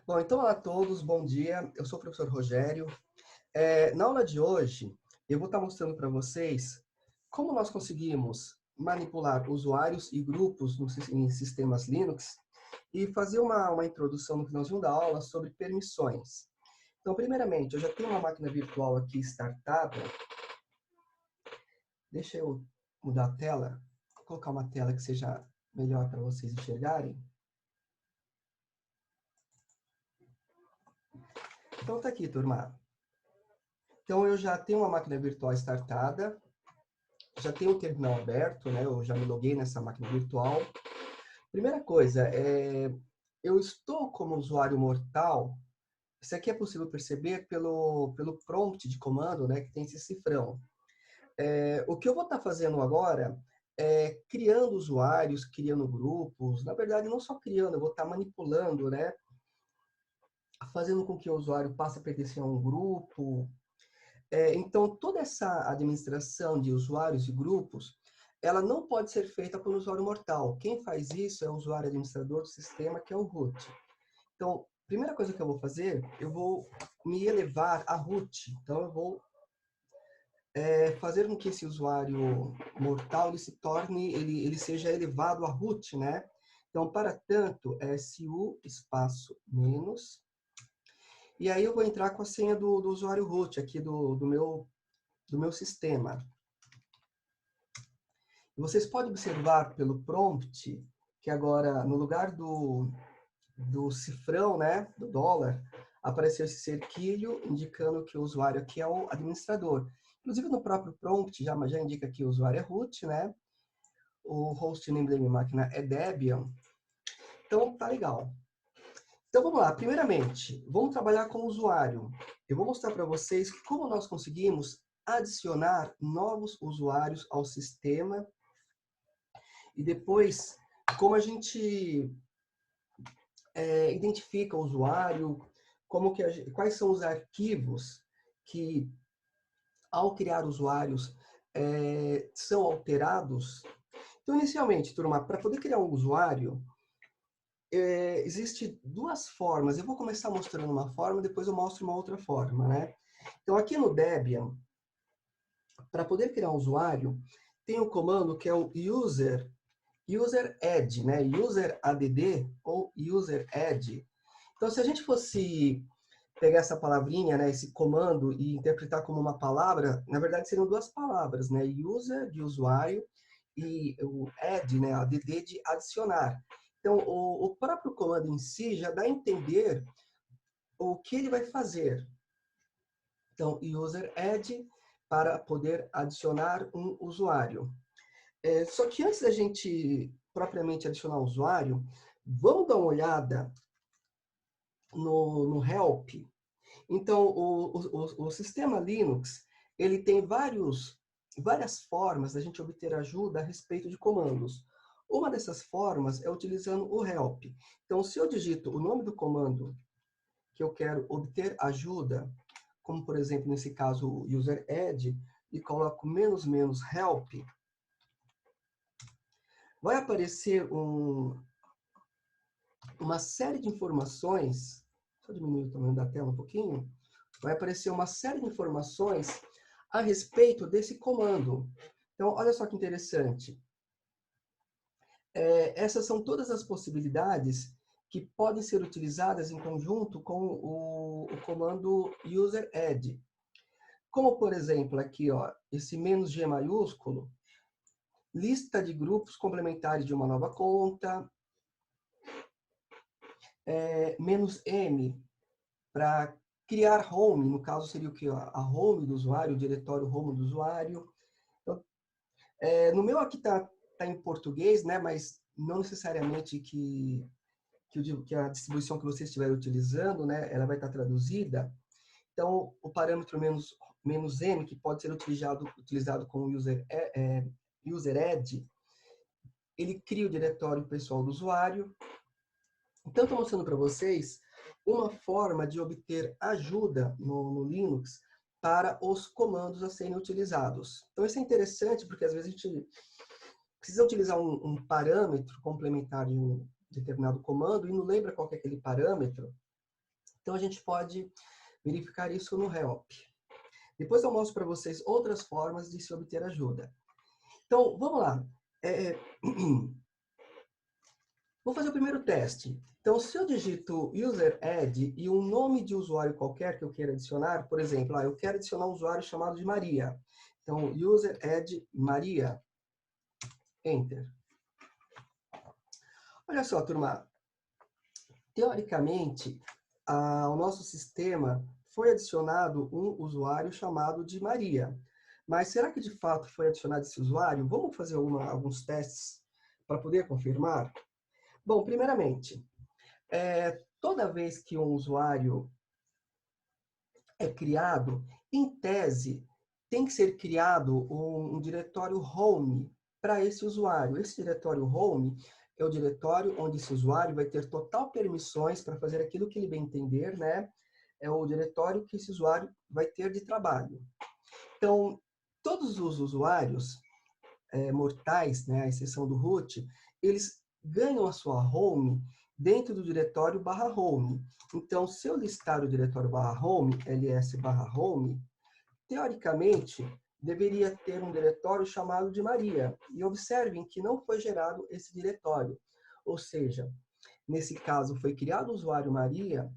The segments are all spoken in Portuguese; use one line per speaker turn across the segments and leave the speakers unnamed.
Bom, então, olá a todos, bom dia. Eu sou o professor Rogério. Na aula de hoje, eu vou estar mostrando para vocês como nós conseguimos manipular usuários e grupos em sistemas Linux e fazer uma introdução no finalzinho da aula sobre permissões. Então, primeiramente, eu já tenho uma máquina virtual aqui startada. Deixa eu mudar a tela, colocar uma tela que seja melhor para vocês enxergarem. Então, tá aqui, turma. Então, eu já tenho uma máquina virtual startada, já tenho o terminal aberto, né? Eu já me loguei nessa máquina virtual. Primeira coisa, eu estou como usuário mortal. Isso aqui é possível perceber pelo prompt de comando, né? Que tem esse cifrão. O que eu vou estar fazendo agora é criando usuários, criando grupos. Na verdade, não só criando, eu vou estar manipulando, né? Fazendo com que o usuário passe a pertencer a um grupo. Então, toda essa administração de usuários e grupos, ela não pode ser feita por um usuário mortal. Quem faz isso é o usuário administrador do sistema, que é o root. Então, primeira coisa que eu vou fazer, eu vou me elevar a root. Então, eu vou fazer com que esse usuário mortal ele seja elevado a root, né? Então, para tanto, é su espaço menos. E aí eu vou entrar com a senha do usuário root aqui do meu sistema. Vocês podem observar pelo prompt que agora, no lugar do cifrão, né, do dólar, apareceu esse cerquilho indicando que o usuário aqui é o administrador. Inclusive, no próprio prompt já indica que o usuário é root, né? O hostname da minha máquina é Debian. Então, tá legal. Então, vamos lá. Primeiramente, vamos trabalhar com o usuário. Eu vou mostrar para vocês como nós conseguimos adicionar novos usuários ao sistema e depois como a gente identifica o usuário, quais são os arquivos que, ao criar usuários, são alterados. Então, inicialmente, turma, para poder criar um usuário, existe duas formas. Eu vou começar mostrando uma forma, depois eu mostro uma outra forma, né? Então, aqui no Debian, para poder criar um usuário, tem um comando que é o user_add, né? User_add ou user_add. Então, se a gente fosse pegar essa palavrinha, né, esse comando e interpretar como uma palavra, na verdade seriam duas palavras, né? User de usuário e o add, né, add de adicionar. Então, o próprio comando em si já dá a entender o que ele vai fazer. Então, user_add para poder adicionar um usuário. Só que antes da gente propriamente adicionar o usuário, vamos dar uma olhada no help. Então, o sistema Linux, ele tem várias formas da gente obter ajuda a respeito de comandos. Uma dessas formas é utilizando o help. Então, se eu digito o nome do comando que eu quero obter ajuda, como, por exemplo, nesse caso, o user_add, e coloco --help, vai aparecer uma série de informações. Deixa eu diminuir o tamanho da tela um pouquinho. Vai aparecer uma série de informações a respeito desse comando. Então, olha só que interessante. Essas são todas as possibilidades que podem ser utilizadas em conjunto com o comando user_add. Como, por exemplo, aqui, ó, esse "-g" maiúsculo, lista de grupos complementares de uma nova conta, "-m", para criar home, no caso seria o que? A home do usuário, o diretório home do usuário. Então, no meu aqui está em português, né, mas não necessariamente que a distribuição que você estiver utilizando, né, ela vai estar traduzida. Então, o parâmetro "-m", que pode ser utilizado com o user_add, ele cria o diretório pessoal do usuário. Então, estou mostrando para vocês uma forma de obter ajuda no Linux para os comandos a serem utilizados. Então, isso é interessante porque, às vezes, a gente precisa utilizar um parâmetro complementar de um determinado comando e não lembra qual que é aquele parâmetro. Então, a gente pode verificar isso no help. Depois eu mostro para vocês outras formas de se obter ajuda. Então, vamos lá. Vou fazer o primeiro teste. Então, se eu digito user add e um nome de usuário qualquer que eu queira adicionar, por exemplo, eu quero adicionar um usuário chamado de Maria. Então, user add Maria. Enter. Olha só, turma. Teoricamente, ao nosso sistema foi adicionado um usuário chamado de Maria. Mas será que de fato foi adicionado esse usuário? Vamos fazer alguns testes para poder confirmar? Bom, primeiramente, toda vez que um usuário é criado, em tese, tem que ser criado um diretório home para esse usuário. Esse diretório home é o diretório onde esse usuário vai ter total permissões para fazer aquilo que ele bem entender, né? É o diretório que esse usuário vai ter de trabalho. Então, todos os usuários mortais, né, à exceção do root, eles ganham a sua home dentro do diretório /home. Então, se eu listar o diretório /home, ls/home, teoricamente, deveria ter um diretório chamado de Maria. E observem que não foi gerado esse diretório. Ou seja, nesse caso foi criado o usuário Maria,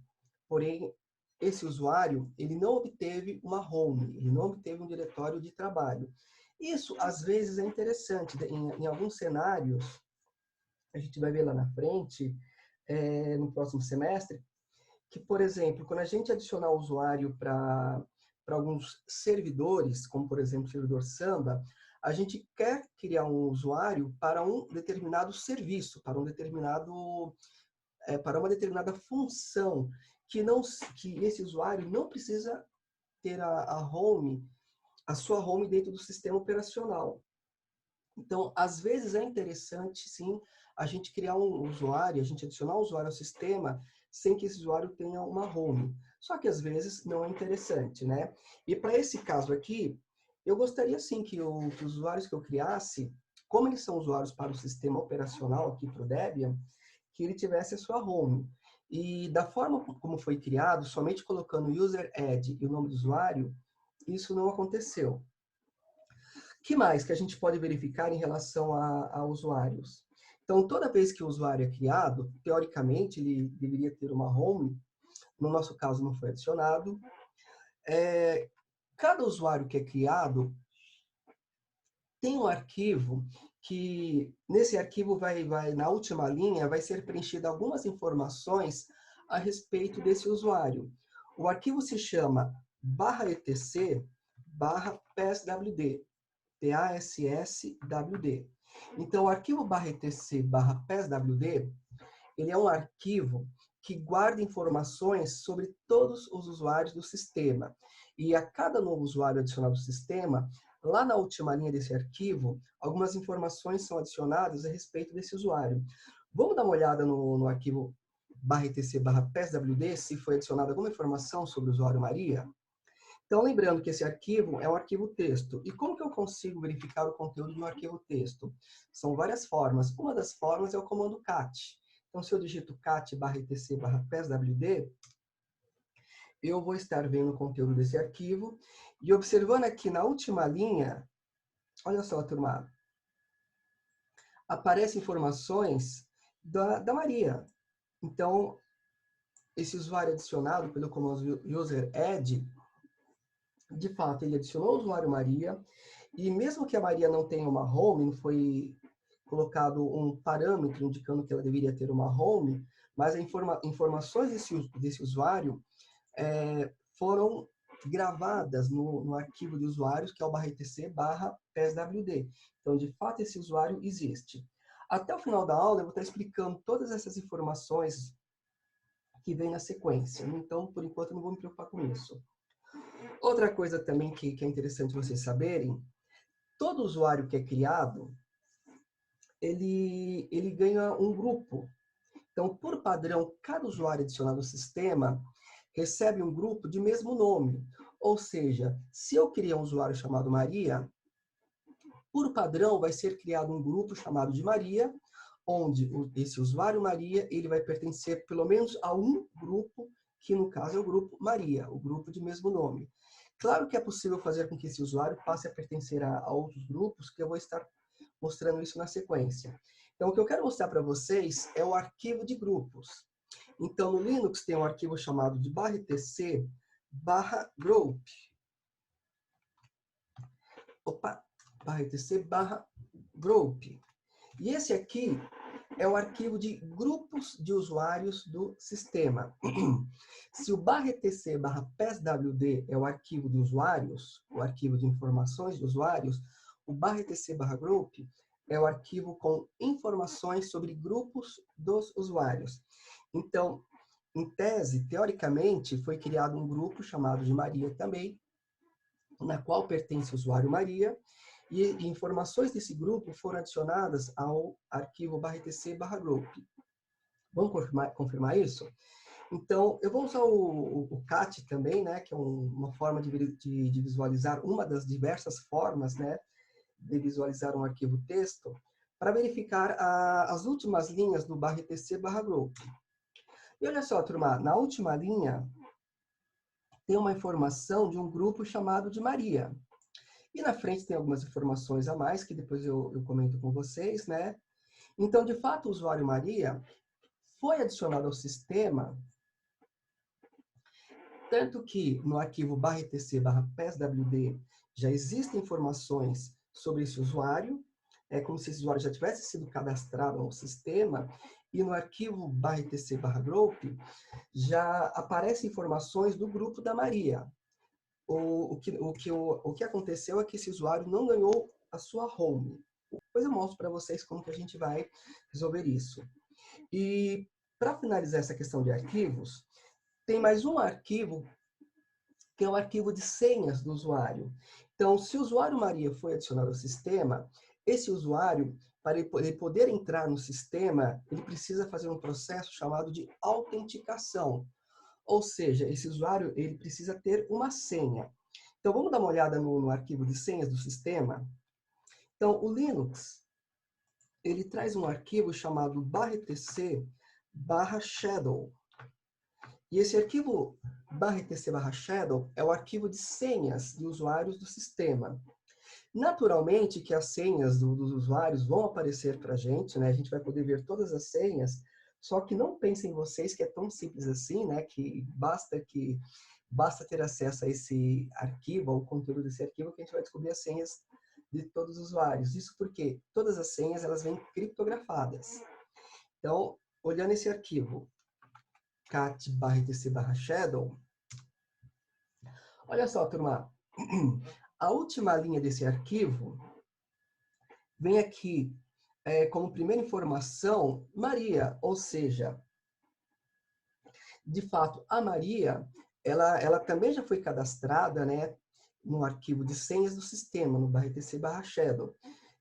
porém, esse usuário ele não obteve uma home, ele não obteve um diretório de trabalho. Isso, às vezes, é interessante. Em alguns cenários, a gente vai ver lá na frente, no próximo semestre, que, por exemplo, quando a gente adicionar o usuário para alguns servidores, como, por exemplo, o servidor Samba, a gente quer criar um usuário para um determinado serviço, para uma determinada função, que esse usuário não precisa ter a sua home dentro do sistema operacional. Então, às vezes é interessante, sim, a gente criar um usuário, a gente adicionar um usuário ao sistema sem que esse usuário tenha uma home. Só que às vezes não é interessante, né? E para esse caso aqui, eu gostaria sim que os usuários que eu criasse, como eles são usuários para o sistema operacional aqui para o Debian, que ele tivesse a sua home. E da forma como foi criado, somente colocando user add e o nome do usuário, isso não aconteceu. O que mais que a gente pode verificar em relação a usuários? Então, toda vez que o usuário é criado, teoricamente, ele deveria ter uma home. No nosso caso, não foi adicionado. Cada usuário que é criado tem um arquivo que, nesse arquivo, na última linha, vai ser preenchida algumas informações a respeito desse usuário. O arquivo se chama /etc/passwd. PASSWD. Então, o arquivo /etc/passwd, ele é um arquivo que guarda informações sobre todos os usuários do sistema. E a cada novo usuário adicionado ao sistema, lá na última linha desse arquivo, algumas informações são adicionadas a respeito desse usuário. Vamos dar uma olhada no arquivo /etc/passwd, se foi adicionada alguma informação sobre o usuário Maria? Então, lembrando que esse arquivo é um arquivo texto. E como que eu consigo verificar o conteúdo de um arquivo texto? São várias formas. Uma das formas é o comando cat. Então, se eu digito cat /etc/passwd, eu vou estar vendo o conteúdo desse arquivo. E observando aqui na última linha, olha só, turma, aparecem informações da Maria. Então, esse usuário adicionado pelo comando user add, de fato, ele adicionou o usuário Maria, e mesmo que a Maria não tenha uma home, não foi colocado um parâmetro indicando que ela deveria ter uma home, mas as informações desse usuário foram gravadas no arquivo de usuários, que é o /etc/passwd. Então, de fato, esse usuário existe. Até o final da aula, eu vou estar explicando todas essas informações que vêm na sequência. Então, por enquanto, eu não vou me preocupar com isso. Outra coisa também que é interessante vocês saberem, todo usuário que é criado, ele ganha um grupo. Então, por padrão, cada usuário adicionado ao sistema recebe um grupo de mesmo nome. Ou seja, se eu criar um usuário chamado Maria, por padrão vai ser criado um grupo chamado de Maria, onde esse usuário Maria ele vai pertencer pelo menos a um grupo que no caso é o grupo Maria, o grupo de mesmo nome. Claro que é possível fazer com que esse usuário passe a pertencer a outros grupos, que eu vou estar mostrando isso na sequência. Então, o que eu quero mostrar para vocês é o arquivo de grupos. Então, no Linux tem um arquivo chamado de /etc/group. Opa! /etc/group. E esse aqui é o arquivo de grupos de usuários do sistema. Se o /etc/passwd é o arquivo de usuários, o arquivo de informações de usuários, o /etc/group é o arquivo com informações sobre grupos dos usuários. Então, em tese, teoricamente, foi criado um grupo chamado de Maria também, na qual pertence o usuário Maria, e informações desse grupo foram adicionadas ao arquivo /etc/group. Vamos confirmar isso? Então, eu vou usar o cat também, né, que é uma forma de visualizar, uma das diversas formas, né, de visualizar um arquivo texto, para verificar as últimas linhas do /etc/group. E olha só, turma, na última linha tem uma informação de um grupo chamado de Maria. E na frente tem algumas informações a mais, que depois eu comento com vocês, né? Então, de fato, o usuário Maria foi adicionado ao sistema, tanto que no arquivo /etc/passwd já existem informações sobre esse usuário, é como se esse usuário já tivesse sido cadastrado ao sistema, e no arquivo /etc/group já aparecem informações do grupo da Maria. O que aconteceu é que esse usuário não ganhou a sua home. Depois eu mostro para vocês como que a gente vai resolver isso. E para finalizar essa questão de arquivos, tem mais um arquivo, que é o arquivo de senhas do usuário. Então, se o usuário Maria foi adicionado ao sistema, esse usuário, para ele poder entrar no sistema, ele precisa fazer um processo chamado de autenticação. Ou seja, esse usuário ele precisa ter uma senha. Então, vamos dar uma olhada no arquivo de senhas do sistema. Então, o Linux, ele traz um arquivo chamado /etc/shadow. E esse arquivo /etc/shadow é o arquivo de senhas de usuários do sistema. Naturalmente que as senhas dos usuários vão aparecer para a gente, né? A gente vai poder ver todas as senhas, só que não pensem vocês que é tão simples assim, né? Que basta ter acesso a esse arquivo, ao conteúdo desse arquivo, que a gente vai descobrir as senhas de todos os usuários. Isso porque todas as senhas elas vêm criptografadas. Então, olhando esse arquivo, cat /etc/shadow, olha só, turma, a última linha desse arquivo vem aqui como primeira informação Maria, ou seja, de fato, a Maria, ela também já foi cadastrada, né, no arquivo de senhas do sistema, no /etc/shadow.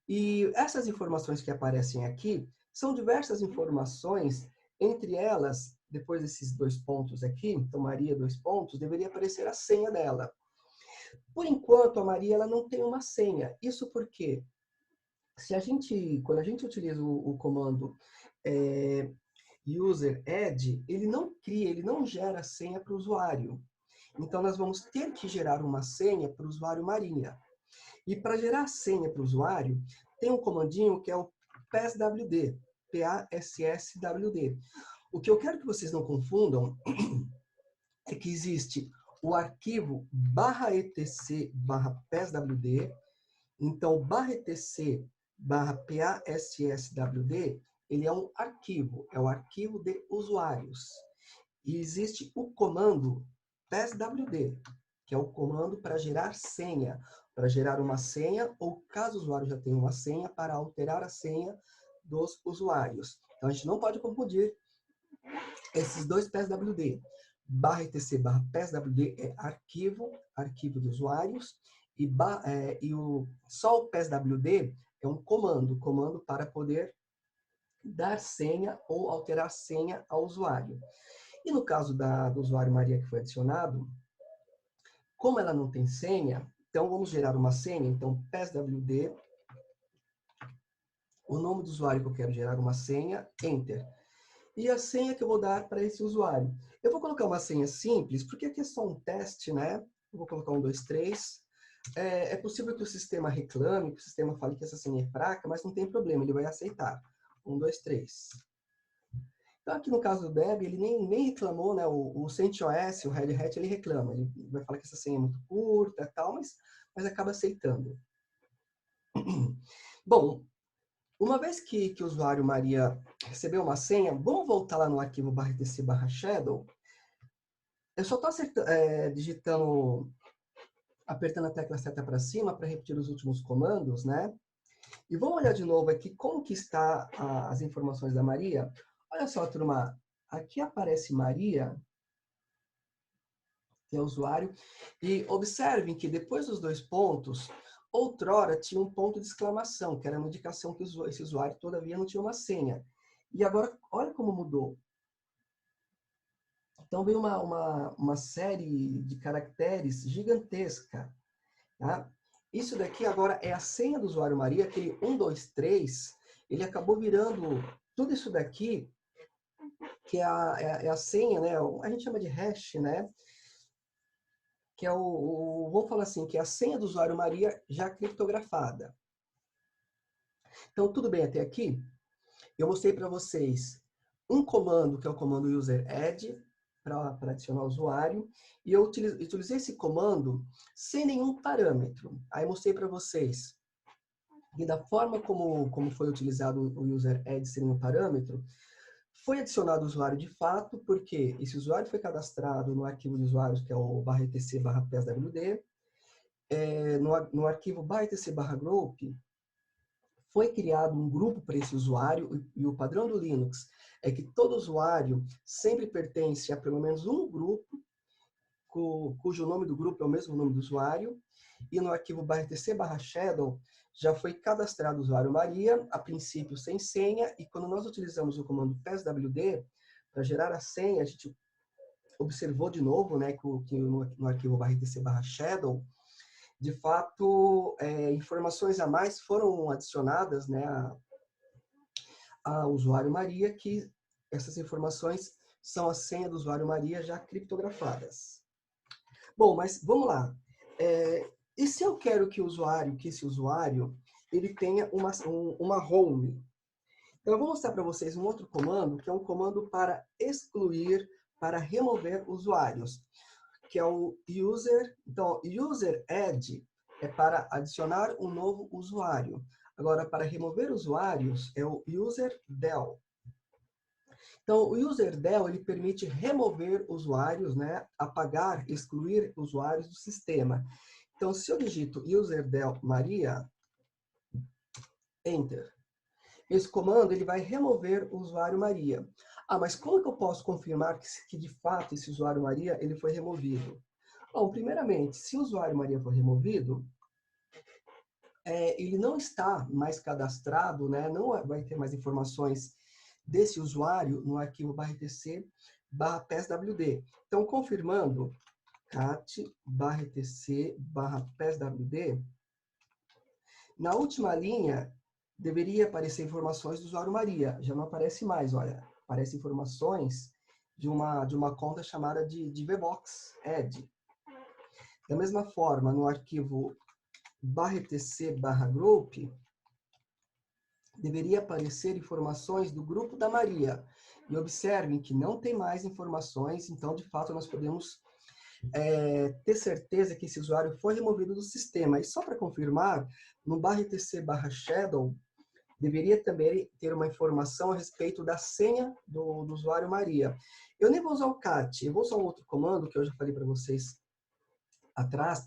E essas informações que aparecem aqui são diversas informações, entre elas, depois desses 2 pontos aqui, então Maria 2 pontos, deveria aparecer a senha dela. Por enquanto, a Maria ela não tem uma senha. Isso porque, quando a gente utiliza o comando user add, ele não gera senha para o usuário. Então, nós vamos ter que gerar uma senha para o usuário Maria. E para gerar senha para o usuário, tem um comandinho que é o passwd, P-A-S-S-W-D. O que eu quero que vocês não confundam é que existe o arquivo /etc/passwd, então /etc/passwd, ele é um arquivo, é o arquivo de usuários. E existe o comando passwd, que é o comando para gerar senha, para gerar uma senha, ou caso o usuário já tenha uma senha, para alterar a senha dos usuários. Então, a gente não pode confundir esses dois passwd. /etc/passwd é arquivo de usuários, só o passwd é um comando para poder dar senha ou alterar senha ao usuário. E no caso do usuário Maria que foi adicionado, como ela não tem senha, então vamos gerar uma senha, então passwd, o nome do usuário que eu quero gerar uma senha, enter. e a senha que eu vou dar para esse usuário. Eu vou colocar uma senha simples, porque aqui é só um teste, né? Eu vou colocar 1, 2, 3. É possível que o sistema reclame, que o sistema fale que essa senha é fraca, mas não tem problema, ele vai aceitar. 1, 2, 3. Então, aqui no caso do Deb, ele nem reclamou, né? O CentOS, o Red Hat, ele reclama. Ele vai falar que essa senha é muito curta e tal, mas acaba aceitando. Bom, uma vez que o usuário Maria recebeu uma senha, vamos voltar lá no arquivo /etc/shadow. Eu só estou digitando, apertando a tecla seta para cima para repetir os últimos comandos, né? E vamos olhar de novo aqui como que está as informações da Maria. Olha só, turma, aqui aparece Maria, que é o usuário, e observem que depois dos 2 pontos, outrora tinha um ponto de exclamação, que era uma indicação que esse usuário, todavia, não tinha uma senha. E agora, olha como mudou. Então, veio uma série de caracteres gigantesca. Tá? Isso daqui agora é a senha do usuário Maria, aquele 1, 2, 3, ele acabou virando tudo isso daqui, que é a senha, né? A gente chama de hash, né? Que é vamos falar assim, que é a senha do usuário Maria já criptografada. Então, tudo bem até aqui? Eu mostrei para vocês um comando, que é o comando user_add, para adicionar o usuário, e eu utilizei esse comando sem nenhum parâmetro. Aí mostrei para vocês que da forma como foi utilizado o user_add sem nenhum parâmetro, foi adicionado o usuário de fato, porque esse usuário foi cadastrado no arquivo de usuários, que é o /etc/pswd, no arquivo /etc/group, foi criado um grupo para esse usuário, e o padrão do Linux é que todo usuário sempre pertence a pelo menos um grupo, cujo nome do grupo é o mesmo nome do usuário, e no arquivo /etc/shadow já foi cadastrado o usuário Maria, a princípio sem senha, e quando nós utilizamos o comando pswd para gerar a senha, a gente observou de novo, né, que no arquivo /etc/shadow, de fato, informações a mais foram adicionadas, né, ao usuário Maria, que essas informações são a senha do usuário Maria já criptografadas. Bom, mas vamos lá. E se eu quero que esse usuário, ele tenha uma home? Então, eu vou mostrar para vocês um outro comando, que é um comando para excluir, para remover usuários, que é o user. Então, user_add é para adicionar um novo usuário. Agora, para remover usuários, é o user_del. Então, o user_del ele permite remover usuários, né? Apagar, excluir usuários do sistema. Então, se eu digito user_del Maria, Enter. Esse comando ele vai remover o usuário Maria. Ah, mas como que eu posso confirmar que de fato esse usuário Maria ele foi removido? Bom, primeiramente, se o usuário Maria for removido, ele não está mais cadastrado, né? Não vai ter mais informações desse usuário no arquivo /tc/pswd. Então, confirmando, cat/tc/pswd, na última linha, deveria aparecer informações do usuário Maria. Já não aparece mais, olha. Aparecem informações de uma conta chamada de vbox add. Da mesma forma, no arquivo /tc/group, deveria aparecer informações do grupo da Maria. E observem que não tem mais informações, então, de fato, nós podemos ter certeza que esse usuário foi removido do sistema. E só para confirmar, no /tc/shadow, deveria também ter uma informação a respeito da senha do usuário Maria. Eu nem vou usar o cat, eu vou usar um outro comando que eu já falei para vocês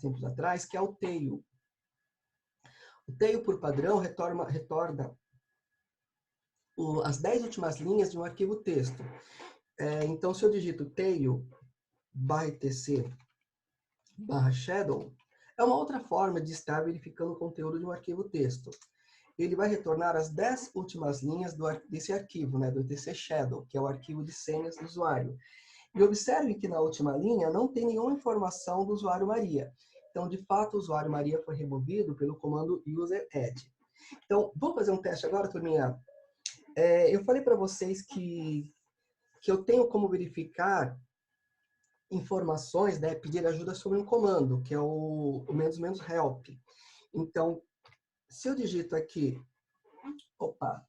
tempos atrás, que é o tail. O tail, por padrão, retorna as 10 últimas linhas de um arquivo texto. Então, se eu digito tail/tc/shadow, é uma outra forma de estar verificando o conteúdo de um arquivo texto. Ele vai retornar as 10 últimas linhas desse arquivo, né, do tc/shadow, que é o arquivo de senhas do usuário. E observe que na última linha não tem nenhuma informação do usuário Maria. Então, de fato, o usuário Maria foi removido pelo comando user_add. Então, vamos fazer um teste agora, turminha? Eu falei para vocês que que eu tenho como verificar informações, né, pedir ajuda sobre um comando, que é o menos help. Então, se eu digito aqui, opa,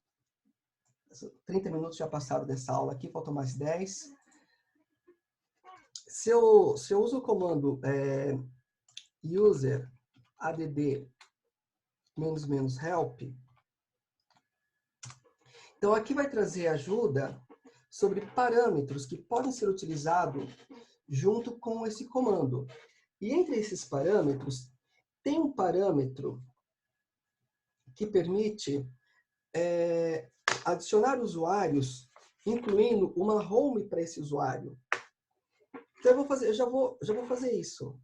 30 minutos já passaram dessa aula aqui, faltam mais 10. Se eu uso o comando user add -help, então aqui vai trazer ajuda sobre parâmetros que podem ser utilizados junto com esse comando. E entre esses parâmetros, tem um parâmetro que permite adicionar usuários, incluindo uma home para esse usuário. Então eu já vou fazer isso.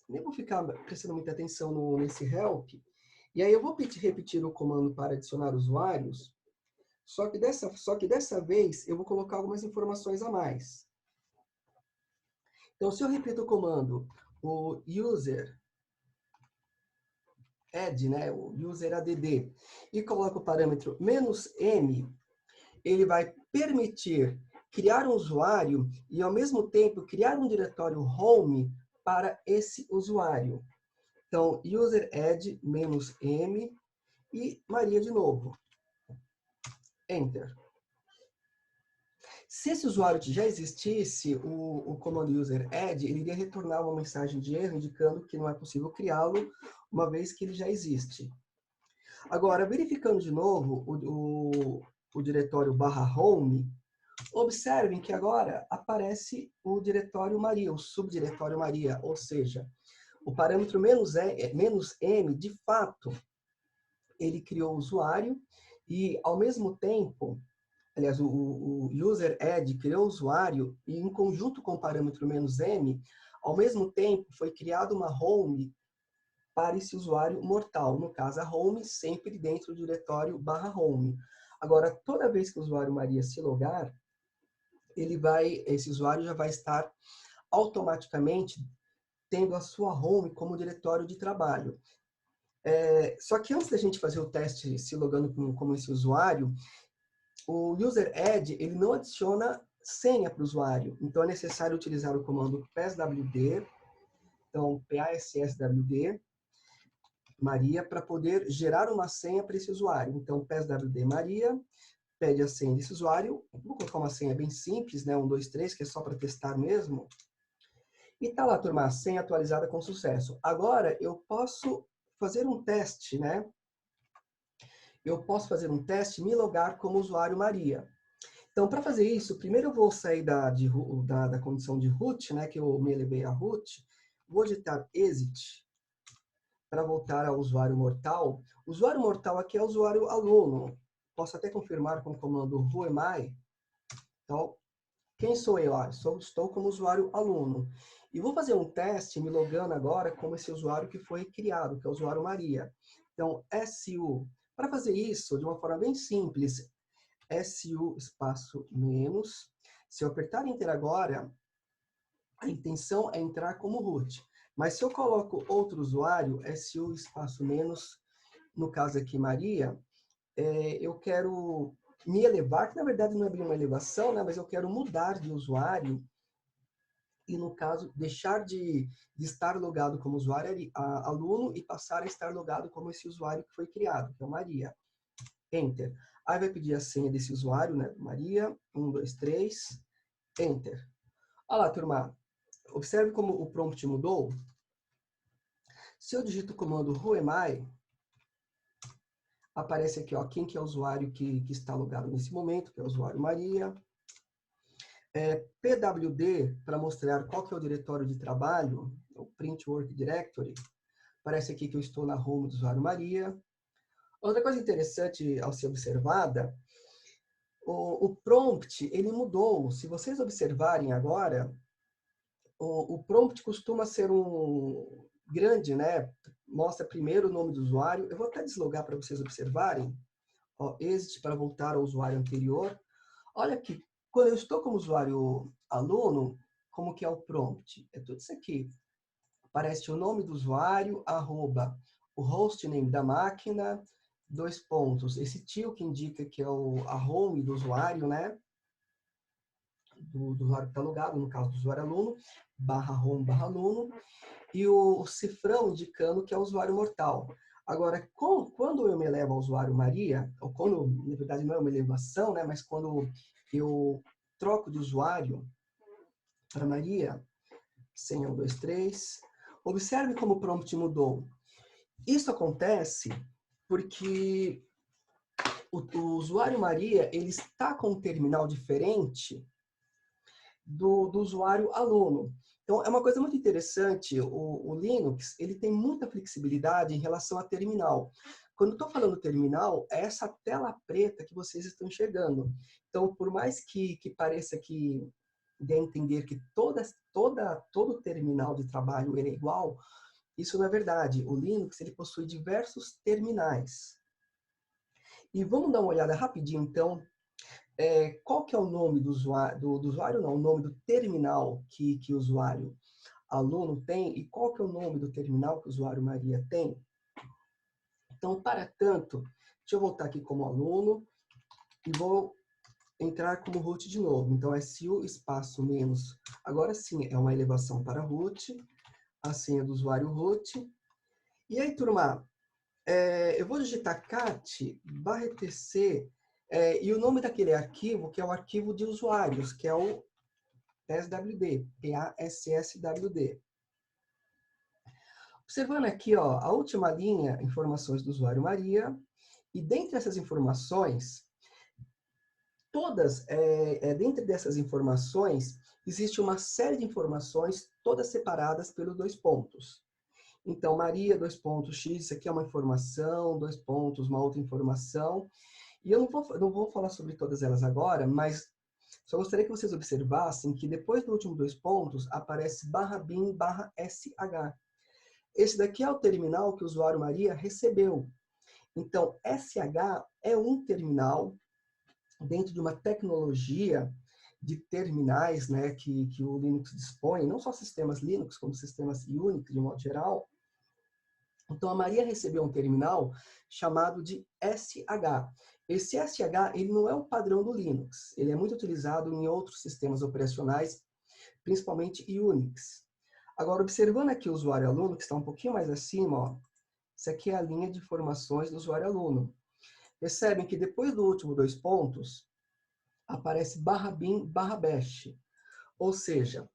Nem vou ficar prestando muita atenção nesse help. E aí eu vou repetir o comando para adicionar usuários, só que dessa vez eu vou colocar algumas informações a mais. Então, se eu repito o comando, o user add, né, o user add, e coloco o parâmetro "-m", ele vai permitir criar um usuário e, ao mesmo tempo, criar um diretório home para esse usuário. Então, user add "-m" e Maria de novo. Enter. Se esse usuário já existisse, o comando user add, ele iria retornar uma mensagem de erro indicando que não é possível criá-lo, uma vez que ele já existe. Agora, verificando de novo o diretório /home, observem que agora aparece o diretório Maria, o subdiretório Maria, ou seja, o parâmetro "-m", de fato, ele criou o usuário e, ao mesmo tempo, aliás, o user add criou o usuário e, em conjunto com o parâmetro "-m", ao mesmo tempo foi criada uma home para esse usuário mortal. No caso, a home sempre dentro do diretório /home. Agora, toda vez que o usuário Maria se logar, esse usuário já vai estar automaticamente tendo a sua home como diretório de trabalho. Só que antes da gente fazer o teste se logando como esse usuário, o user add ele não adiciona senha para o usuário. Então, é necessário utilizar o comando passwd, então passwd, Maria, para poder gerar uma senha para esse usuário. Então, passwd Maria, pede a senha desse usuário. Vou colocar uma senha bem simples, né? 1, 2, 3, que é só para testar mesmo. E tá lá, turma, a senha atualizada com sucesso. Agora, eu posso fazer um teste, né? Eu posso fazer um teste e me logar como usuário Maria. Então, para fazer isso, primeiro eu vou sair da condição de root, né? Que eu me elevei a root. Vou digitar exit para voltar ao usuário mortal. O usuário mortal aqui é o usuário aluno. Posso até confirmar com o comando who am I. Então, quem sou eu? Estou como usuário aluno. E vou fazer um teste me logando agora como esse usuário que foi criado, que é o usuário Maria. Então, SU. Para fazer isso, de uma forma bem simples, SU espaço menos. Se eu apertar Enter agora, a intenção é entrar como root. Mas se eu coloco outro usuário, SU espaço menos, no caso aqui Maria, eu quero me elevar, que na verdade não é bem uma elevação, né? Mas eu quero mudar de usuário e, no caso, deixar de estar logado como usuário aluno e passar a estar logado como esse usuário que foi criado, que é o Maria. Enter. Aí vai pedir a senha desse usuário, né? Maria, 1, 2, 3, Enter. Olha lá, turma. Observe como o prompt mudou. Se eu digito o comando who am I, aparece aqui, ó, quem que é o usuário que está logado nesse momento, que é o usuário Maria. PWD, para mostrar qual que é o diretório de trabalho, o Print Work Directory, aparece aqui que eu estou na home do usuário Maria. Outra coisa interessante ao ser observada, o prompt, ele mudou. Se vocês observarem agora, o prompt costuma ser um grande, né? Mostra primeiro o nome do usuário. Eu vou até deslogar para vocês observarem. Ó, exit para voltar ao usuário anterior. Olha aqui, quando eu estou como usuário aluno, como que é o prompt? É tudo isso aqui. Aparece o nome do usuário, arroba, o hostname da máquina, 2 pontos. Esse tio que indica que é a home do usuário, né? do usuário que está logado, no caso do usuário aluno, /home/aluno, e o cifrão indicando que é o usuário mortal. Agora, quando eu me elevo ao usuário Maria, ou quando, na verdade, não é uma elevação, né, mas quando eu troco de usuário para Maria, senha 1, 2, 3, observe como o prompt mudou. Isso acontece porque o usuário Maria ele está com um terminal diferente do usuário aluno. Então, é uma coisa muito interessante, o Linux ele tem muita flexibilidade em relação a terminal. Quando estou falando terminal, é essa tela preta que vocês estão enxergando. Então, por mais que pareça que dê a entender que todo terminal de trabalho ele é igual, isso não é verdade. O Linux ele possui diversos terminais. E vamos dar uma olhada rapidinho, então, qual que é o nome do usuário, do usuário não, o nome do terminal que o usuário aluno tem e qual que é o nome do terminal que o usuário Maria tem. Então, para tanto, deixa eu voltar aqui como aluno e vou entrar como root de novo. Então, é su espaço menos. Agora sim, é uma elevação para root, a senha do usuário root. E aí, turma, eu vou digitar cat/etc e o nome daquele arquivo, que é o arquivo de usuários, que é o PASSWD, PASSWD. Observando aqui, ó, a última linha, informações do usuário Maria, e dentre essas informações, dentro dessas informações, existe uma série de informações, todas separadas pelos 2 pontos. Então, Maria, 2 pontos, X, isso aqui é uma informação, 2 pontos, uma outra informação. E eu não vou falar sobre todas elas agora, mas só gostaria que vocês observassem que depois do último 2 pontos, aparece /bin/sh. Esse daqui é o terminal que o usuário Maria recebeu. Então, SH é um terminal dentro de uma tecnologia de terminais, né, que o Linux dispõe, não só sistemas Linux, como sistemas Unix, de modo geral. Então, a Maria recebeu um terminal chamado de SH. Esse SH ele não é o padrão do Linux. Ele é muito utilizado em outros sistemas operacionais, principalmente Unix. Agora, observando aqui o usuário aluno, que está um pouquinho mais acima, ó, isso aqui é a linha de informações do usuário aluno. Percebem que depois do último 2 pontos, aparece /bin/bash. Ou seja,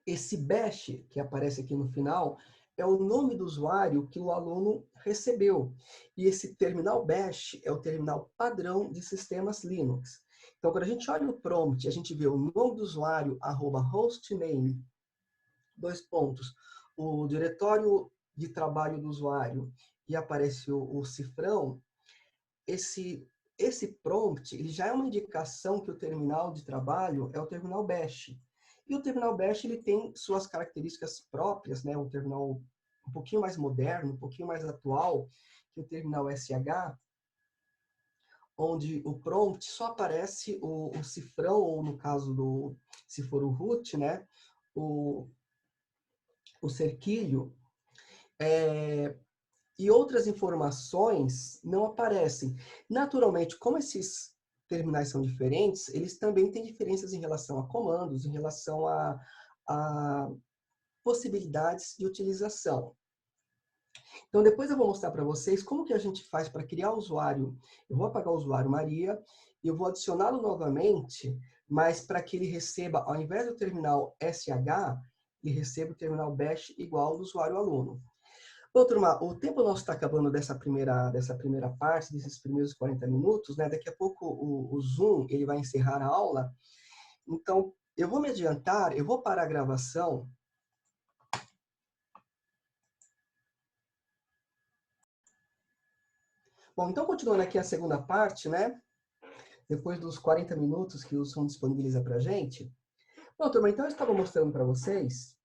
esse bash que aparece aqui no final é o nome do usuário que o aluno recebeu. E esse terminal bash é o terminal padrão de sistemas Linux. Então, quando a gente olha o prompt, a gente vê o nome do usuário, @hostname, 2 pontos, o diretório de trabalho do usuário e aparece o cifrão, esse prompt ele já é uma indicação que o terminal de trabalho é o terminal bash. E o terminal bash ele tem suas características próprias, né? Um terminal um pouquinho mais moderno, um pouquinho mais atual que o terminal SH, onde o prompt só aparece o cifrão, ou no caso se for o root, né? O cerquilho, e outras informações não aparecem. Naturalmente, como esses terminais são diferentes, eles também têm diferenças em relação a comandos, em relação a possibilidades de utilização. Então, depois eu vou mostrar para vocês como que a gente faz para criar o usuário. Eu vou apagar o usuário Maria e eu vou adicioná-lo novamente, mas para que ele receba, ao invés do terminal SH, ele receba o terminal bash igual ao do usuário aluno. Bom, turma, o tempo nosso está acabando dessa primeira parte, desses primeiros 40 minutos, né? Daqui a pouco o Zoom ele vai encerrar a aula. Então, eu vou me adiantar, eu vou parar a gravação. Bom, então, continuando aqui a segunda parte, né? Depois dos 40 minutos que o Zoom disponibiliza para a gente. Bom, turma, então eu estava mostrando para vocês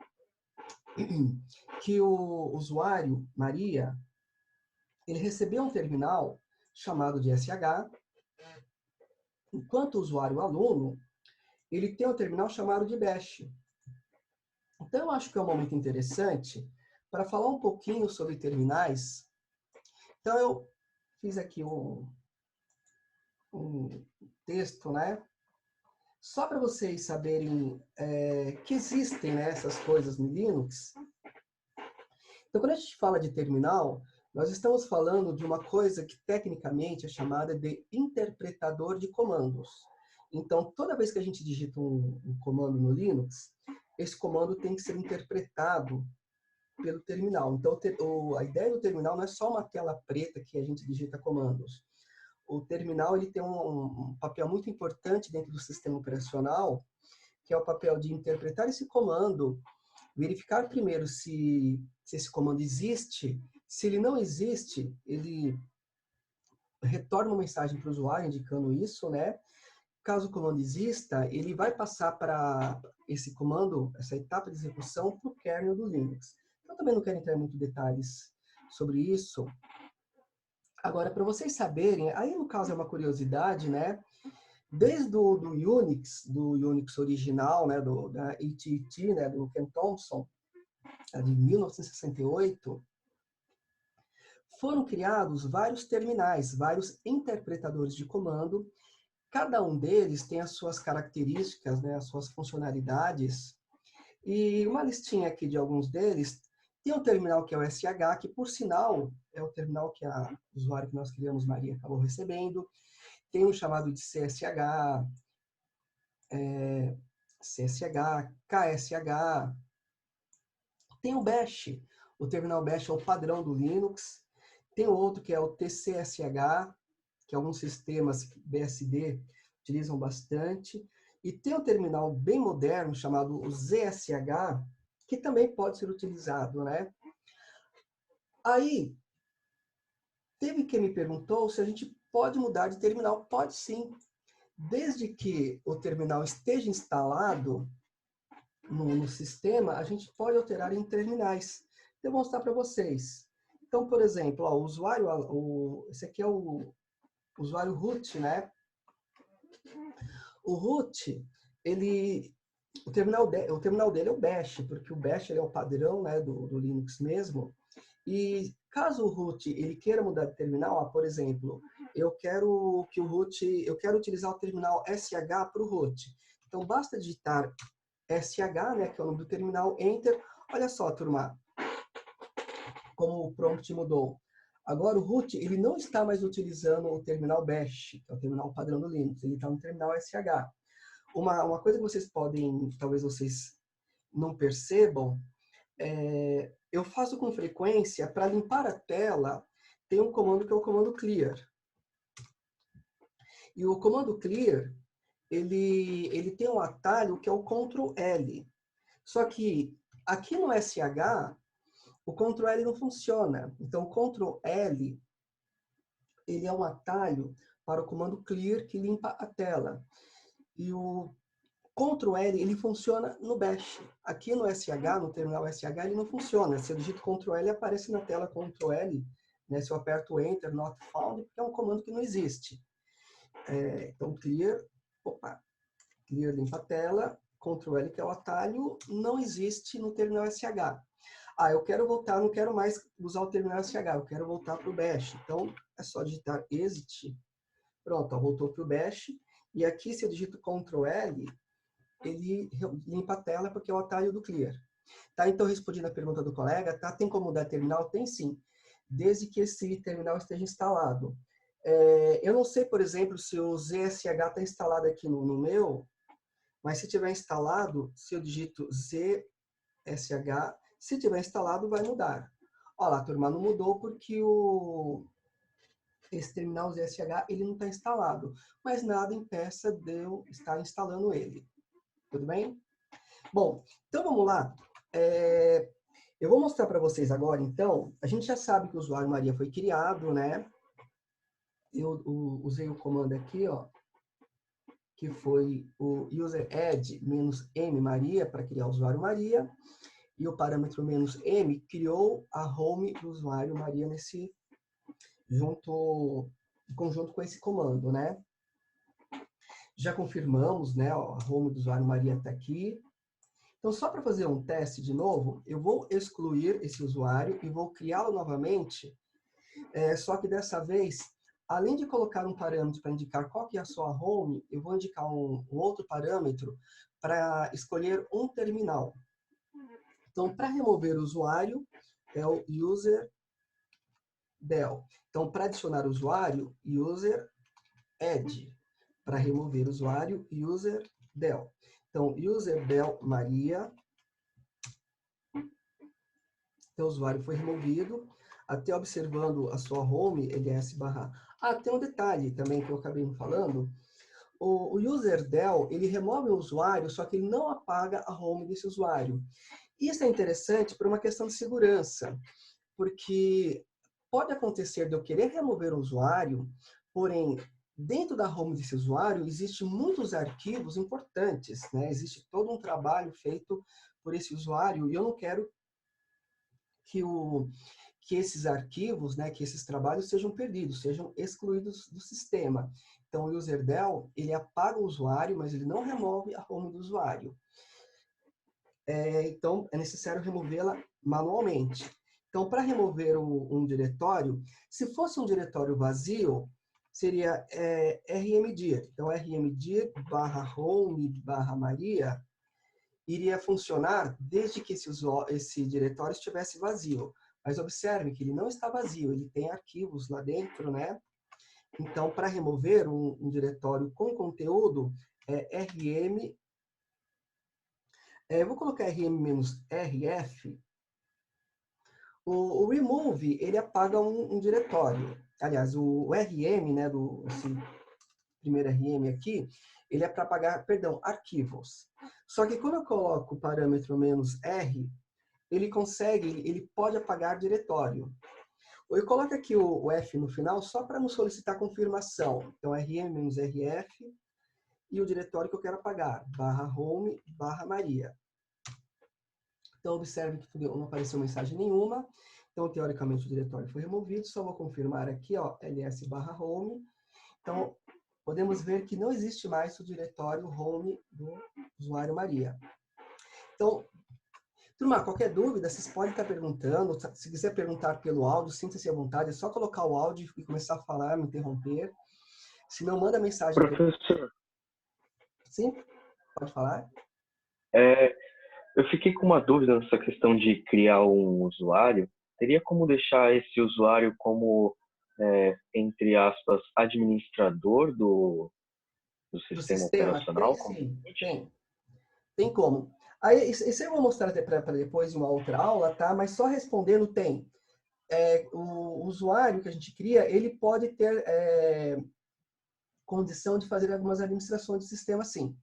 que o usuário, Maria, ele recebeu um terminal chamado de SH, enquanto o usuário aluno, ele tem um terminal chamado de bash. Então, eu acho que é um momento interessante para falar um pouquinho sobre terminais. Então, eu fiz aqui um texto, né? Só para vocês saberem que existem, né, essas coisas no Linux. Então, quando a gente fala de terminal, nós estamos falando de uma coisa que tecnicamente é chamada de interpretador de comandos. Então, toda vez que a gente digita um comando no Linux, esse comando tem que ser interpretado pelo terminal. Então, a ideia do terminal não é só uma tela preta que a gente digita comandos. O terminal ele tem um papel muito importante dentro do sistema operacional, que é o papel de interpretar esse comando, verificar primeiro se esse comando existe. Se ele não existe, ele retorna uma mensagem para o usuário indicando isso, né? Caso o comando exista, ele vai passar para esse comando, essa etapa de execução, para o kernel do Linux. Eu também não quero entrar em muitos detalhes sobre isso. Agora, para vocês saberem, aí no caso é uma curiosidade, né? Desde do Unix original, né, da AT&T, né, do Ken Thompson, de 1968, foram criados vários terminais, vários interpretadores de comando. Cada um deles tem as suas características, né, as suas funcionalidades. E uma listinha aqui de alguns deles. Tem um terminal que é o SH, que por sinal é o terminal que a usuário que nós criamos, Maria, acabou recebendo. Tem um chamado de CSH, CSH, KSH. Tem o Bash. O terminal Bash é o padrão do Linux. Tem outro que é o TCSH, que alguns sistemas BSD utilizam bastante. E tem um terminal bem moderno chamado o ZSH, que também pode ser utilizado, né? Aí, teve quem me perguntou se a gente pode mudar de terminal. Pode sim. Desde que o terminal esteja instalado no sistema, a gente pode alterar em terminais. Eu vou mostrar para vocês. Então, por exemplo, ó, o usuário, esse aqui é o usuário root, né? O root, o terminal dele é o Bash, porque o Bash é o padrão, né, do Linux mesmo. E caso o root ele queira mudar de terminal, por exemplo, eu quero utilizar o terminal SH para o root. Então basta digitar SH, né, que é o nome do terminal, Enter. Olha só, turma, como o prompt mudou. Agora o root ele não está mais utilizando o terminal Bash, que é o terminal padrão do Linux, ele está no terminal SH. Uma coisa que vocês podem, talvez vocês não percebam, eu faço com frequência, para limpar a tela, tem um comando que é o comando clear. E o comando clear, ele tem um atalho que é o Ctrl L. Só que aqui no SH, o Ctrl L não funciona. Então, o Ctrl L, ele é um atalho para o comando clear que limpa a tela. E o Ctrl L, ele funciona no Bash. Aqui no SH, no terminal SH, ele não funciona. Se eu digito Ctrl L, aparece na tela Ctrl L. Né? Se eu aperto Enter, Not Found, porque é um comando que não existe. Então, clear limpa a tela, Ctrl L, que é o atalho, não existe no terminal SH. Ah, eu quero voltar, não quero mais usar o terminal SH, eu quero voltar para o Bash. Então, é só digitar Exit. Pronto, ó, voltou para o Bash. E aqui, se eu digito Ctrl L, ele limpa a tela porque é o atalho do Clear. Tá, então, respondendo a pergunta do colega, tá? Tem como mudar terminal? Tem sim, desde que esse terminal esteja instalado. Eu não sei, por exemplo, se o ZSH está instalado aqui no meu, mas se tiver instalado, se eu digito ZSH, se tiver instalado, vai mudar. Olha lá, turma, não mudou porque esse terminal ZSH ele não está instalado, mas nada impeça de eu estar instalando ele. Tudo bem? Bom, então vamos lá. Eu vou mostrar para vocês agora, então, a gente já sabe que o usuário Maria foi criado, né? Eu usei o comando aqui, ó, que foi o user add -m Maria para criar o usuário Maria, e o parâmetro -m criou a home do usuário Maria em conjunto com esse comando, né? Já confirmamos, né? Ó, a home do usuário Maria está aqui. Então, só para fazer um teste de novo, eu vou excluir esse usuário e vou criá-lo novamente, só que dessa vez além de colocar um parâmetro para indicar qual que é a sua home, eu vou indicar um outro parâmetro para escolher um terminal. Então, para remover o usuário, é o user del. Então, para adicionar o usuário, user add. Para remover o usuário, user del. Então, user del Maria. Então, o usuário foi removido. Até observando a sua home, ls barra... Ah, tem um detalhe também que eu acabei não falando. O user del, ele remove o usuário, só que ele não apaga a home desse usuário. Isso é interessante por uma questão de segurança, porque pode acontecer de eu querer remover o usuário, porém, dentro da home desse usuário, existem muitos arquivos importantes, né? Existe todo um trabalho feito por esse usuário, e eu não quero que esses arquivos, né, que esses trabalhos sejam perdidos, sejam excluídos do sistema. Então, o userdel, ele apaga o usuário, mas ele não remove a home do usuário. Então, é necessário removê-la manualmente. Então, para remover um diretório, se fosse um diretório vazio, seria rmdir. Então, rmdir barra home barra Maria iria funcionar desde que esse diretório estivesse vazio. Mas observe que ele não está vazio, ele tem arquivos lá dentro, né? Então, para remover um diretório com conteúdo, rm... eu vou colocar rm-rf. O remove, ele apaga um diretório. Aliás, o rm, né, esse primeiro rm aqui, ele é para apagar, perdão, arquivos. Só que quando eu coloco o parâmetro -r, ele pode apagar diretório. Eu coloco aqui o F no final só para não solicitar confirmação. Então, rm-rf e o diretório que eu quero apagar, barra home, barra Maria. Então, observe que não apareceu mensagem nenhuma. Então, teoricamente, o diretório foi removido. Só vou confirmar aqui, ó, ls barra home. Então, podemos ver que não existe mais o diretório home do usuário Maria. Então, turma, qualquer dúvida, vocês podem estar perguntando. Se quiser perguntar pelo áudio, sinta-se à vontade. É só colocar o áudio e começar a falar, me interromper. Se não, manda mensagem.
Professor.
Sim? Pode falar?
Eu fiquei com uma dúvida nessa questão de criar um usuário. Teria como deixar esse usuário como, entre aspas, administrador do sistema operacional?
Tem sim, tem. Tem como. Aí, isso eu vou mostrar até para depois em uma outra aula, tá? Mas só respondendo tem. O usuário que a gente cria, ele pode ter condição de fazer algumas administrações do sistema, sim.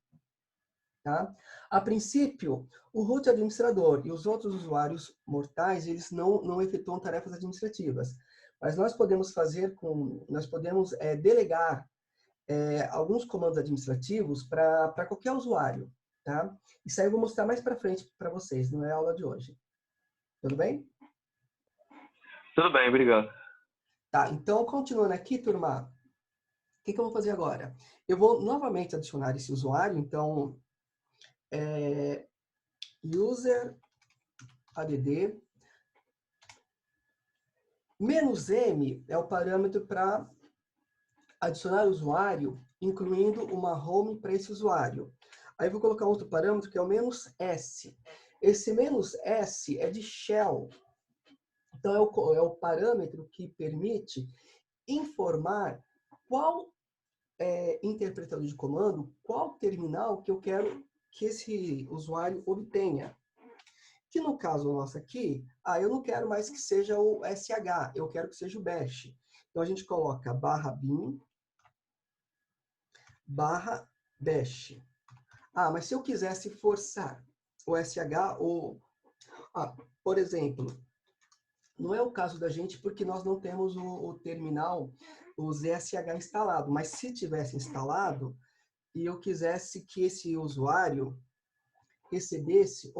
Tá? A princípio, o root administrador e os outros usuários mortais, eles não efetuam tarefas administrativas. Mas nós podemos delegar alguns comandos administrativos para qualquer usuário. Tá? Isso aí eu vou mostrar mais para frente para vocês, não é a aula de hoje. Tudo bem?
Tudo bem, obrigado.
Tá, então, continuando aqui, turma, o que eu vou fazer agora? Eu vou novamente adicionar esse usuário, então, user add -m é o parâmetro para adicionar o usuário, incluindo uma home para esse usuário. Aí eu vou colocar outro parâmetro que é o -s. Esse -s é de shell. Então, é o parâmetro que permite informar qual interpretador de comando, qual terminal que eu quero que esse usuário obtenha. Que no caso nosso aqui, eu não quero mais que seja o SH, eu quero que seja o bash. Então, a gente coloca /bin, /bash. Mas se eu quisesse forçar o SH, por exemplo, não é o caso da gente porque nós não temos o terminal, o ZSH instalado, mas se tivesse instalado e eu quisesse que esse usuário recebesse,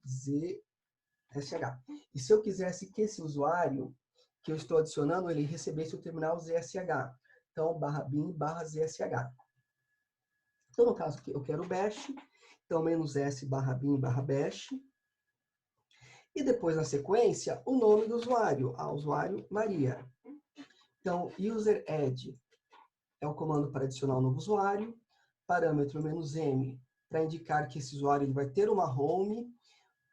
ZSH. E se eu quisesse que esse usuário que eu estou adicionando, ele recebesse o terminal ZSH. Então, /bin, /ZSH. Então, no caso aqui, eu quero bash. Então, -s /bin, /bash. E depois, na sequência, o nome do usuário. Usuário Maria. Então, user add é o comando para adicionar um novo usuário, parâmetro "-m" para indicar que esse usuário ele vai ter uma home,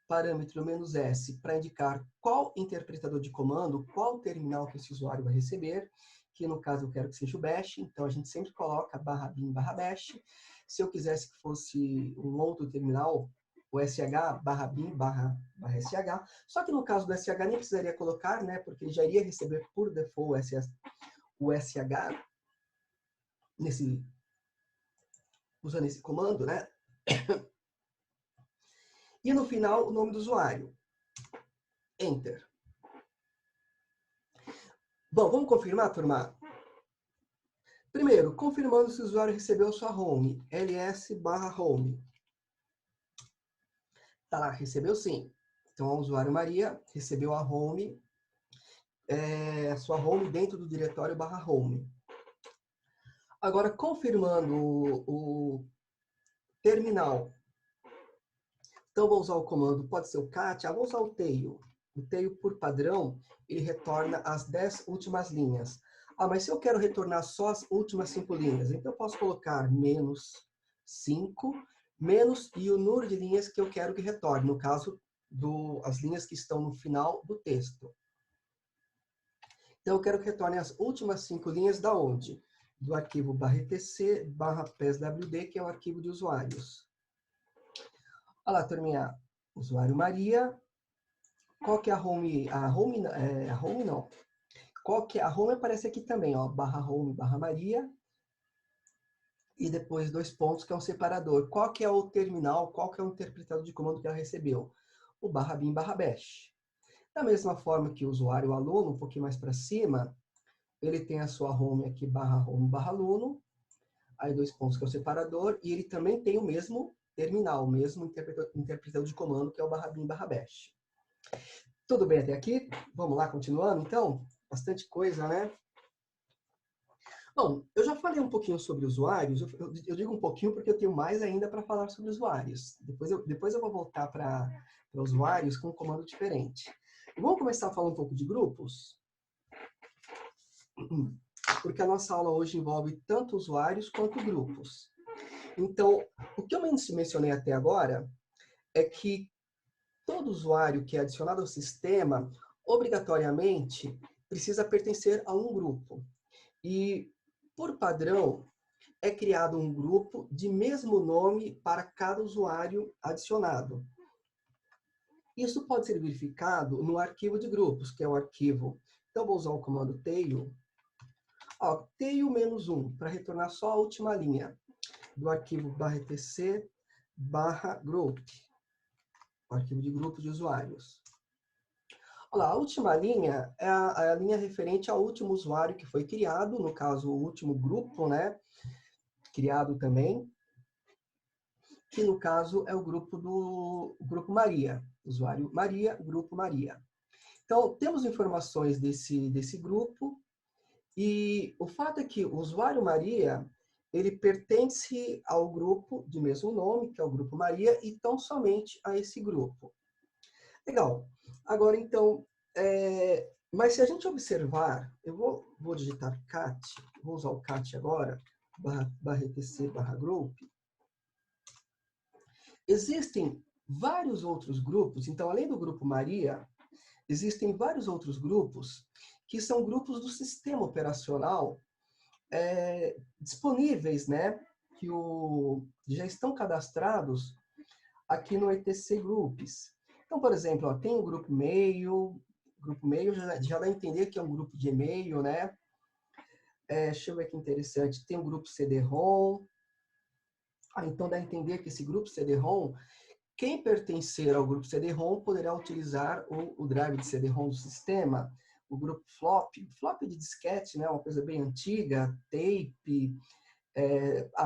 parâmetro "-s" para indicar qual interpretador de comando, qual terminal que esse usuário vai receber, que no caso eu quero que seja o bash, então a gente sempre coloca /bin/bash. Se eu quisesse que fosse um outro terminal, o sh/bin/sh, só que no caso do sh nem precisaria colocar, né, porque ele já iria receber por default o sh usando esse comando, né? E no final, o nome do usuário. Enter. Bom, vamos confirmar, turma? Primeiro, confirmando se o usuário recebeu sua home, ls/home. Tá lá, recebeu sim. Então, o usuário Maria recebeu a home, sua home dentro do diretório /home. Agora, confirmando o terminal. Então, vou usar o comando, pode ser o cat, vou usar o tail. O tail, por padrão, ele retorna as 10 últimas linhas. Mas se eu quero retornar só as últimas 5 linhas, então eu posso colocar -5, menos e o número de linhas que eu quero que retorne, no caso, as linhas que estão no final do texto. Então, eu quero que retorne as últimas 5 linhas da onde? Do arquivo /etc/pswd, que é o arquivo de usuários. Olha lá, turminha. Usuário Maria. Qual que é a home? A home não. Qual que é a home? Aparece aqui também, ó, /home/Maria. E depois 2 pontos, que é um separador. Qual que é o terminal? Qual que é o interpretador de comando que ela recebeu? O /bin/bash. Da mesma forma que o usuário aluno, um pouquinho mais para cima, ele tem a sua home aqui, /home/aluno. Aí 2 pontos, que é o separador. E ele também tem o mesmo terminal, o mesmo interpretador de comando, que é o /bin/bash. Tudo bem até aqui? Vamos lá, continuando, então? Bastante coisa, né? Bom, eu já falei um pouquinho sobre usuários. Eu digo um pouquinho porque eu tenho mais ainda para falar sobre usuários. Depois eu vou voltar para usuários com um comando diferente. Vamos começar a falar um pouco de grupos? Porque a nossa aula hoje envolve tanto usuários quanto grupos. Então, o que eu mencionei até agora é que todo usuário que é adicionado ao sistema, obrigatoriamente, precisa pertencer a um grupo. E, por padrão, é criado um grupo de mesmo nome para cada usuário adicionado. Isso pode ser verificado no arquivo de grupos, que é o arquivo. Então, vou usar o comando tail. Tail-1, para retornar só a última linha do arquivo /etc/group. O arquivo de grupo de usuários. Olha lá, a última linha é a linha referente ao último usuário que foi criado, no caso, o último grupo, né? Criado também, que no caso é o grupo Maria. Usuário Maria, grupo Maria. Então, temos informações desse grupo, e o fato é que o usuário Maria, ele pertence ao grupo de mesmo nome, que é o grupo Maria, e tão somente a esse grupo. Legal. Agora, então, mas se a gente observar, eu vou digitar cat, vou usar o cat agora, /etc/group. Existem vários outros grupos, então, além do grupo Maria, existem vários outros grupos que são grupos do sistema operacional disponíveis, né? Que já estão cadastrados aqui no etc Groups. Então, por exemplo, ó, tem o grupo Mail. Grupo Mail já dá a entender que é um grupo de e-mail, né? Deixa eu ver que interessante. Tem o grupo CD-ROM. Então dá a entender que esse grupo CD-ROM, quem pertencer ao grupo CD-ROM poderá utilizar o drive de CD-ROM do sistema. O grupo flop de disquete, né? Uma coisa bem antiga, tape.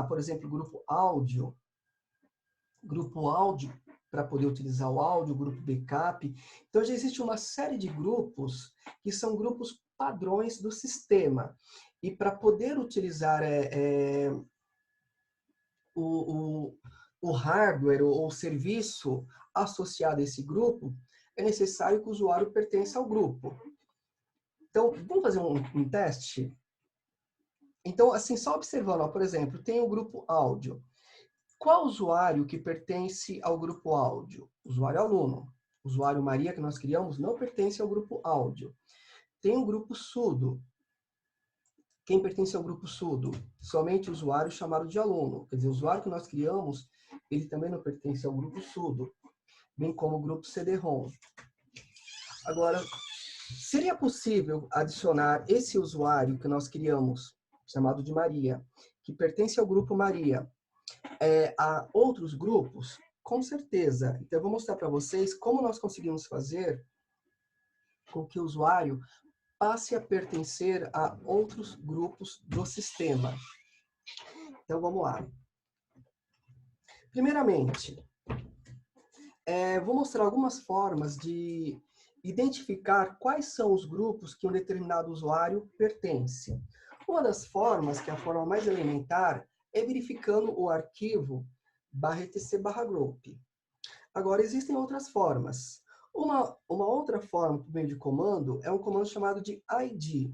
Por exemplo, o grupo áudio. Grupo áudio, para poder utilizar o áudio, grupo backup. Então, já existe uma série de grupos que são grupos padrões do sistema. E para poder utilizar o hardware ou o serviço associado a esse grupo, é necessário que o usuário pertença ao grupo. Então, vamos fazer um teste? Então, assim, só observando, ó, por exemplo, tem o grupo áudio. Qual usuário que pertence ao grupo áudio? Usuário aluno. Usuário Maria, que nós criamos, não pertence ao grupo áudio. Tem o grupo surdo. Quem pertence ao grupo surdo? Somente o usuário chamado de aluno. Quer dizer, o usuário que nós criamos, ele também não pertence ao grupo surdo, bem como o grupo CD-ROM. Agora, seria possível adicionar esse usuário que nós criamos, chamado de Maria, que pertence ao grupo Maria, a outros grupos? Com certeza. Então, eu vou mostrar para vocês como nós conseguimos fazer com que o usuário passe a pertencer a outros grupos do sistema. Então, vamos lá. Primeiramente, vou mostrar algumas formas de identificar quais são os grupos que um determinado usuário pertence. Uma das formas, que é a forma mais elementar, é verificando o arquivo /etc/group. Agora, existem outras formas. Uma outra forma, por meio de comando, é um comando chamado de ID.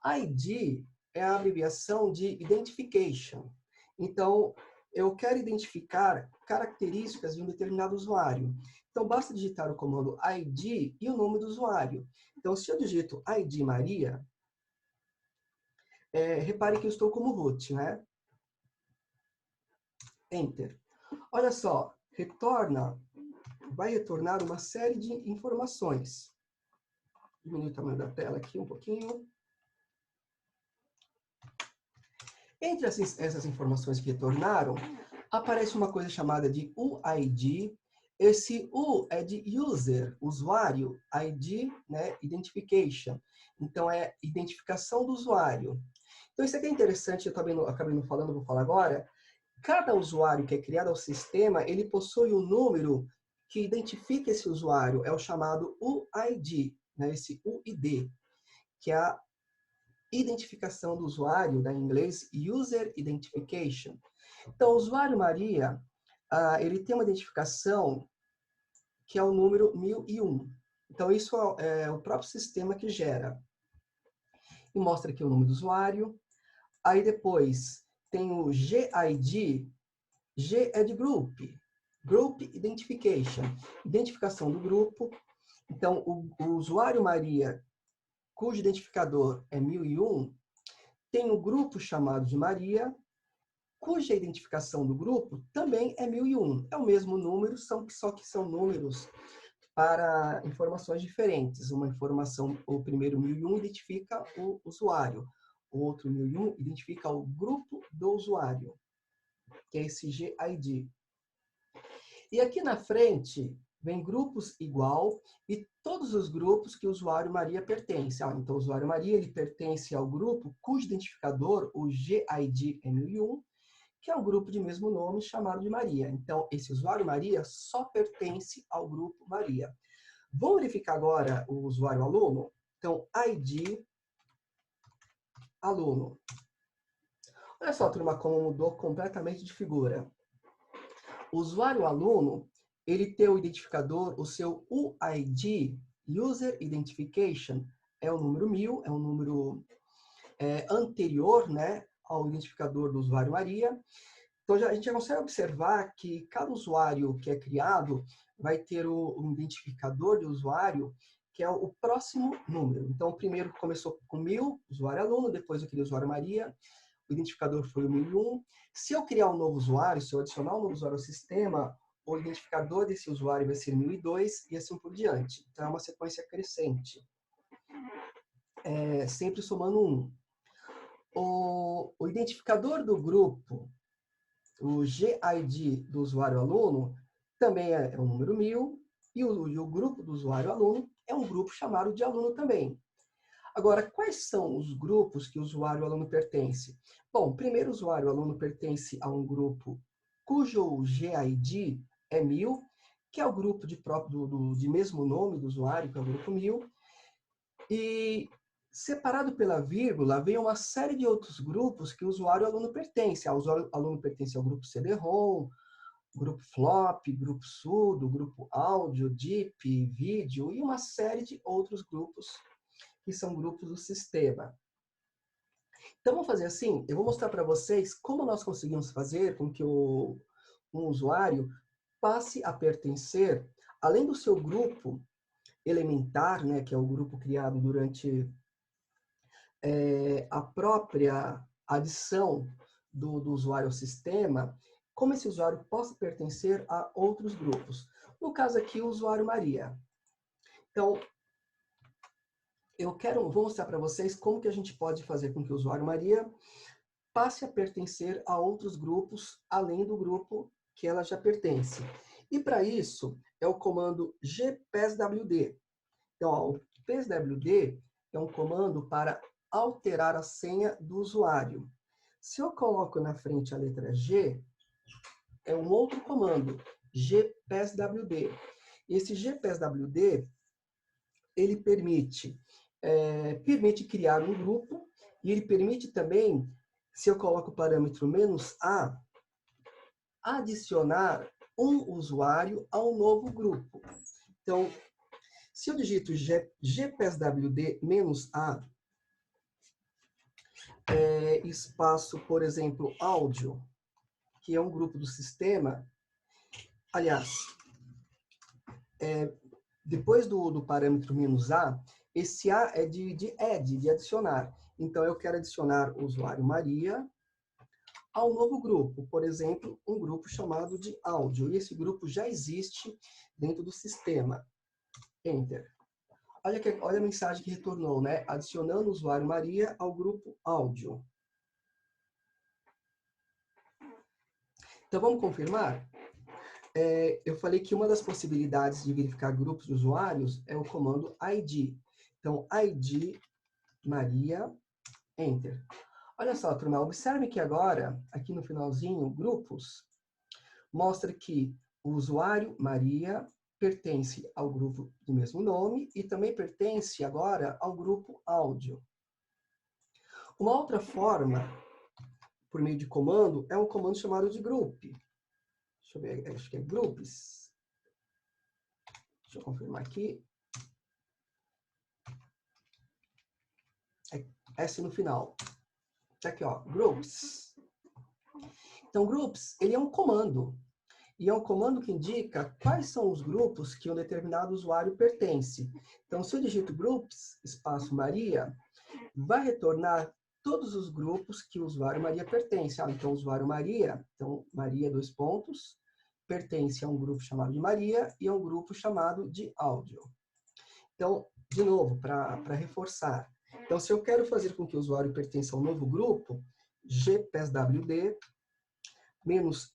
ID é a abreviação de Identification. Então, eu quero identificar características de um determinado usuário. Então, basta digitar o comando ID e o nome do usuário. Então, se eu digito ID Maria, repare que eu estou como root, né? Enter. Olha só, vai retornar uma série de informações. Diminuir o tamanho da tela aqui um pouquinho. Entre essas informações que retornaram, aparece uma coisa chamada de UID. Esse U é de user, usuário, ID, né, identification. Então, é identificação do usuário. Então, isso aqui é interessante, eu também acabei não falando, vou falar agora. Cada usuário que é criado ao sistema, ele possui um número que identifica esse usuário, é o chamado UID, né, esse UID, que é a identificação do usuário, né, em inglês, User Identification. Então, o usuário Maria, ele tem uma identificação que é o número 1001. Então, isso é o próprio sistema que gera. E mostra aqui o nome do usuário. Aí depois tem o GID. G é de Group. Group Identification. Identificação do grupo. Então, o usuário Maria, cujo identificador é 1001, tem um grupo chamado de Maria, cuja identificação do grupo também é 1001. É o mesmo número, só que são números para informações diferentes. Uma informação, o primeiro 1001 identifica o usuário, o outro 1001 identifica o grupo do usuário, que é esse GID. E aqui na frente vem grupos igual e todos os grupos que o usuário Maria pertence. Então, o usuário Maria ele pertence ao grupo cujo identificador, o GID é 1001, que é um grupo de mesmo nome chamado de Maria. Então, esse usuário Maria só pertence ao grupo Maria. Vamos verificar agora o usuário aluno? Então, ID aluno. Olha só, turma, como mudou completamente de figura. O usuário aluno, ele tem o identificador, o seu UID, User Identification, é o número 1000, é um número anterior, né, ao identificador do usuário Maria. Então, a gente já consegue observar que cada usuário que é criado vai ter um identificador de usuário que é o próximo número. Então, o primeiro começou com 1000, usuário aluno, depois eu criei o usuário Maria, o identificador foi o 1001. Se eu criar um novo usuário, se eu adicionar um novo usuário ao sistema, o identificador desse usuário vai ser 1002 e assim por diante. Então, é uma sequência crescente, sempre somando 1. O identificador do grupo, o GID do usuário aluno, também é o número 1000, e o grupo do usuário aluno é um grupo chamado de aluno também. Agora, quais são os grupos que o usuário aluno pertence? Bom, primeiro, o usuário aluno pertence a um grupo cujo GID é 1000, que é o grupo de mesmo nome do usuário, que é o grupo 1000. E separado pela vírgula, vem uma série de outros grupos que o usuário aluno pertence. O usuário aluno pertence ao grupo CD-ROM, grupo flop, grupo surdo, grupo áudio, DIP, vídeo e uma série de outros grupos que são grupos do sistema. Então, vamos fazer assim, eu vou mostrar para vocês como nós conseguimos fazer com que um usuário passe a pertencer, além do seu grupo elementar, né, que é o grupo criado durante a própria adição do usuário ao sistema, como esse usuário possa pertencer a outros grupos. No caso aqui, o usuário Maria. Então, vou mostrar para vocês como que a gente pode fazer com que o usuário Maria passe a pertencer a outros grupos, além do grupo que ela já pertence. E para isso, é o comando gpswd. Então, ó, o pswd é um comando para alterar a senha do usuário. Se eu coloco na frente a letra G, é um outro comando, gpswd. Esse gpswd, ele permite criar um grupo e ele permite também, se eu coloco o parâmetro "-a", adicionar um usuário a um novo grupo. Então, se eu digito gpswd "-a", espaço, por exemplo, áudio, que é um grupo do sistema, aliás, depois do parâmetro "-a", esse A é de add, de adicionar. Então, eu quero adicionar o usuário Maria a um novo grupo, por exemplo, um grupo chamado de áudio. E esse grupo já existe dentro do sistema. Enter. Olha a mensagem que retornou, né? Adicionando o usuário Maria ao grupo áudio. Então, vamos confirmar? Eu falei que uma das possibilidades de verificar grupos de usuários é o comando id. Então, id Maria, enter. Olha só, turma, observe que agora, aqui no finalzinho, grupos, mostra que o usuário Maria pertence ao grupo do mesmo nome e também pertence agora ao grupo áudio. Uma outra forma, por meio de comando, é um comando chamado de group. Deixa eu ver, acho que é groups. Deixa eu confirmar aqui. É S no final. Tá aqui, ó, groups. Então, groups, ele é um comando. E é um comando que indica quais são os grupos que um determinado usuário pertence. Então, se eu digito groups, espaço Maria, vai retornar todos os grupos que o usuário Maria pertence. Então, o usuário Maria, então, Maria, dois pontos, pertence a um grupo chamado de Maria e a um grupo chamado de áudio. Então, de novo, para reforçar. Então, se eu quero fazer com que o usuário pertença a um novo grupo, gpswd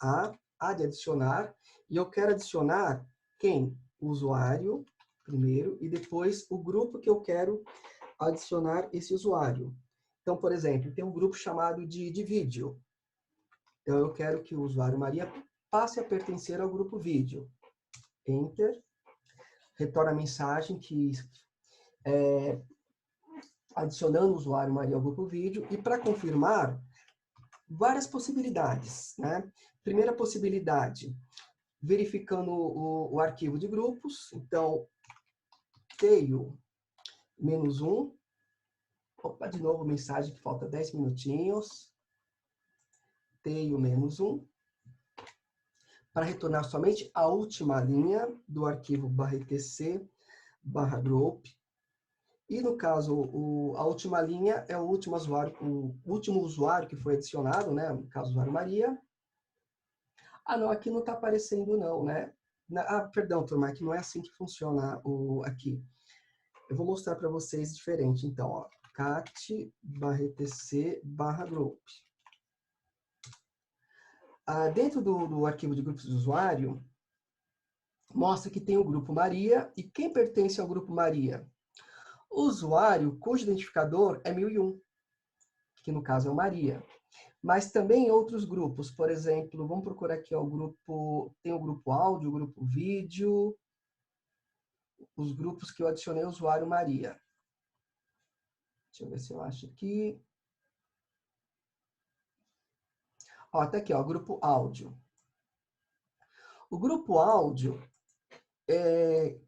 "-a", de adicionar, e eu quero adicionar quem? O usuário, primeiro, e depois o grupo que eu quero adicionar esse usuário. Então, por exemplo, tem um grupo chamado de vídeo. Então, eu quero que o usuário Maria passe a pertencer ao grupo vídeo. Enter. Retorna a mensagem que adicionando o usuário Maria ao grupo vídeo. E para confirmar, várias possibilidades, né? Primeira possibilidade, verificando o arquivo de grupos. Então, tail -1. Opa, de novo, mensagem que falta 10 minutinhos. Tail -1. Para retornar somente a última linha do arquivo /etc/group. E, no caso, a última linha é o último usuário que foi adicionado, né? No caso, o usuário Maria. Ah, não, aqui não está aparecendo, não, né? Perdão, turma, aqui não é assim que funciona aqui. Eu vou mostrar para vocês diferente. Então, ó, cat/etc/group. Dentro do arquivo de grupos de usuário, mostra que tem o grupo Maria. E quem pertence ao grupo Maria? O usuário cujo identificador é 1001, que no caso é o Maria. Mas também outros grupos, por exemplo, vamos procurar aqui, ó, tem o grupo áudio, o grupo vídeo, os grupos que eu adicionei o usuário Maria. Deixa eu ver se eu acho aqui. Ó, tá aqui, ó, grupo áudio. O grupo áudio,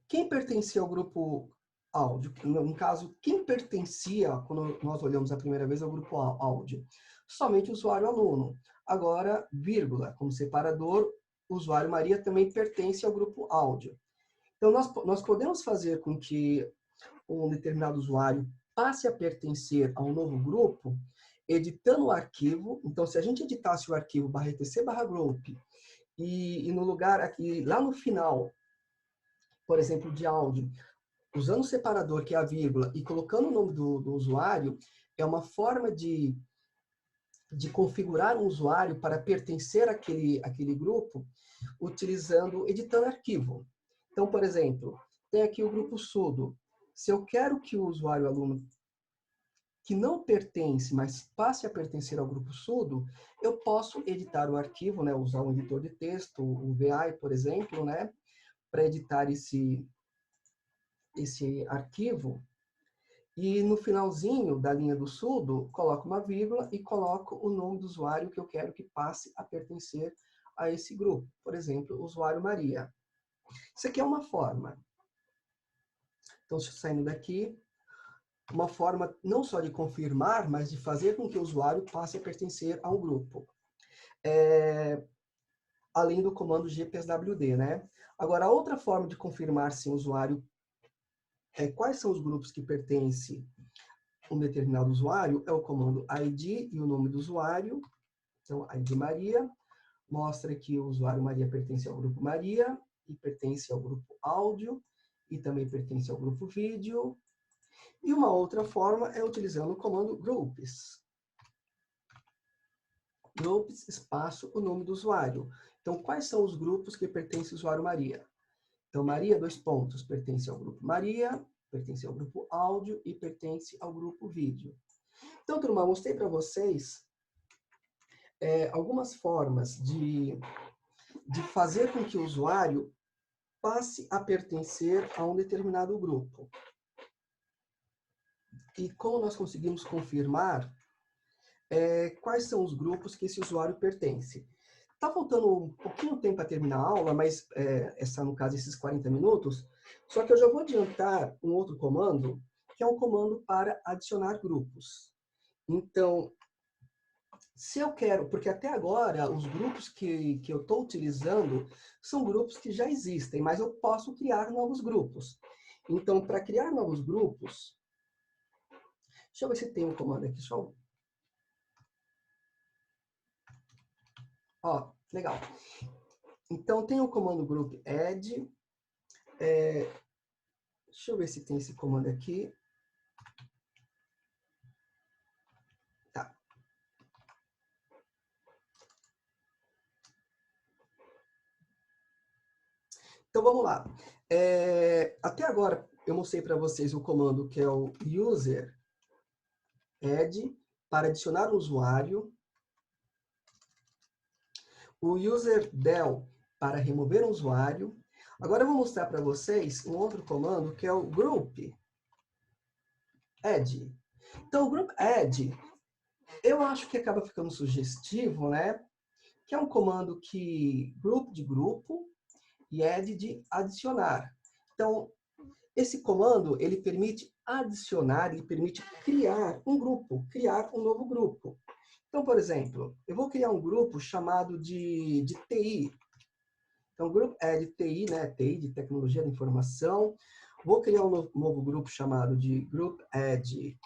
quem pertencia ao grupo áudio. No caso, quem pertencia, quando nós olhamos a primeira vez, ao grupo áudio? Somente o usuário aluno. Agora, vírgula, como separador, o usuário Maria também pertence ao grupo áudio. Então, nós podemos fazer com que um determinado usuário passe a pertencer a um novo grupo, editando o arquivo. Então, se a gente editasse o arquivo /etc/group e no lugar aqui, lá no final, por exemplo, de áudio, usando o separador, que é a vírgula, e colocando o nome do usuário, é uma forma de configurar um usuário para pertencer àquele grupo, editando arquivo. Então, por exemplo, tem aqui o grupo sudo. Se eu quero que o usuário aluno que não pertence, mas passe a pertencer ao grupo sudo, eu posso editar o arquivo, né, usar um editor de texto, o VI, por exemplo, né, para editar esse arquivo. E no finalzinho da linha do sudo, coloco uma vírgula e coloco o nome do usuário que eu quero que passe a pertencer a esse grupo. Por exemplo, o usuário Maria. Isso aqui é uma forma. Então, saindo daqui, uma forma não só de confirmar, mas de fazer com que o usuário passe a pertencer a um grupo. Além do comando gpswd, né? Agora, a outra forma de confirmar se o usuário quais são os grupos que pertencem a um determinado usuário é o comando id e o nome do usuário. Então, id Maria mostra que o usuário Maria pertence ao grupo Maria e pertence ao grupo áudio e também pertence ao grupo vídeo. E uma outra forma é utilizando o comando groups. Groups, espaço, o nome do usuário. Então, quais são os grupos que pertencem ao usuário Maria? Então, Maria, pertence ao grupo Maria, pertence ao grupo áudio e pertence ao grupo vídeo. Então, turma, eu mostrei para vocês algumas formas de fazer com que o usuário passe a pertencer a um determinado grupo. E como nós conseguimos confirmar quais são os grupos que esse usuário pertence. Está faltando um pouquinho de tempo para terminar a aula, mas no caso, esses 40 minutos. Só que eu já vou adiantar um outro comando, que é um comando para adicionar grupos. Então, se eu quero, porque até agora os grupos que eu estou utilizando são grupos que já existem, mas eu posso criar novos grupos. Então, para criar novos grupos, deixa eu ver se tem um comando aqui só. Ó, legal. Então, tem o comando group add. Deixa eu ver se tem esse comando aqui. Tá. Então, vamos lá. Até agora, eu mostrei para vocês o comando que é o user add para adicionar um usuário. O user del para remover um usuário. Agora eu vou mostrar para vocês um outro comando que é o group add. Então, o group add, eu acho que acaba ficando sugestivo, né? Que é um comando que group de grupo e add de adicionar. Então, esse comando, ele permite adicionar, ele permite criar um grupo, criar um novo grupo. Então, por exemplo, eu vou criar um grupo chamado de TI. Então, grupo add TI, né? TI, de Tecnologia da Informação. Vou criar um novo grupo chamado de group add,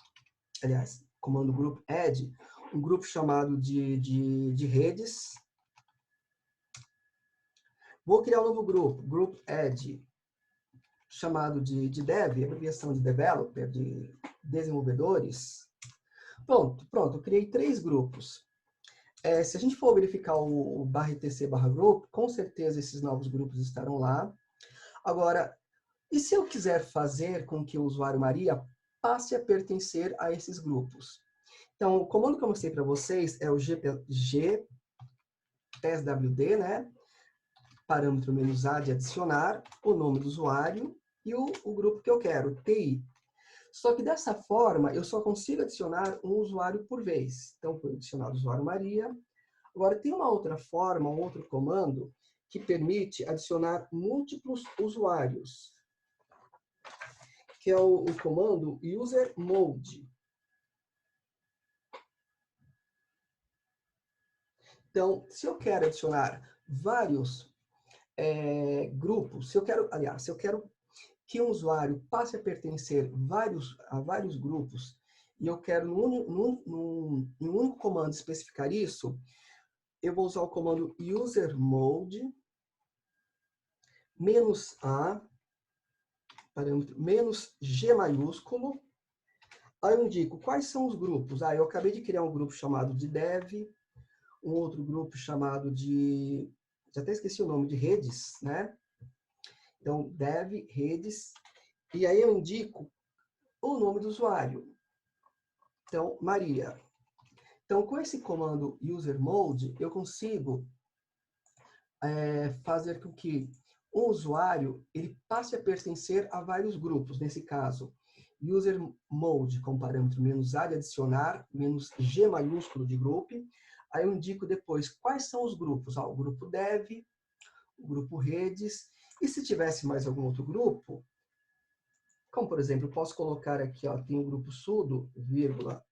aliás, comando group add, um grupo chamado de redes. Vou criar um novo grupo, group add, chamado de dev, abreviação de developer, de desenvolvedores. Pronto, eu criei 3 grupos. Se a gente for verificar o /etc/group, com certeza esses novos grupos estarão lá. Agora, e se eu quiser fazer com que o usuário Maria passe a pertencer a esses grupos? Então, o comando que eu mostrei para vocês é o gpswd, né? Parâmetro -a de adicionar, o nome do usuário e o grupo que eu quero, TI. Só que dessa forma, eu só consigo adicionar um usuário por vez. Então, foi adicionado o usuário Maria. Agora, tem uma outra forma, um outro comando, que permite adicionar múltiplos usuários, que é o comando usermod. Então, se eu quero adicionar vários grupos, se eu quero que um usuário passe a pertencer a vários grupos, e eu quero, em um único comando, especificar isso, eu vou usar o comando usermod -a, parâmetro -g maiúsculo. Aí eu indico quais são os grupos. Eu acabei de criar um grupo chamado de dev, um outro grupo chamado de, já até esqueci o nome, de redes, né? Então, dev, redes, e aí eu indico o nome do usuário. Então, Maria. Então, com esse comando usermod, eu consigo fazer com que o usuário ele passe a pertencer a vários grupos. Nesse caso, usermod com parâmetro -a de adicionar, -g maiúsculo de grupo. Aí eu indico depois quais são os grupos. O grupo dev, o grupo redes. E se tivesse mais algum outro grupo, como por exemplo, eu posso colocar aqui, tem o grupo sudo, vírgula,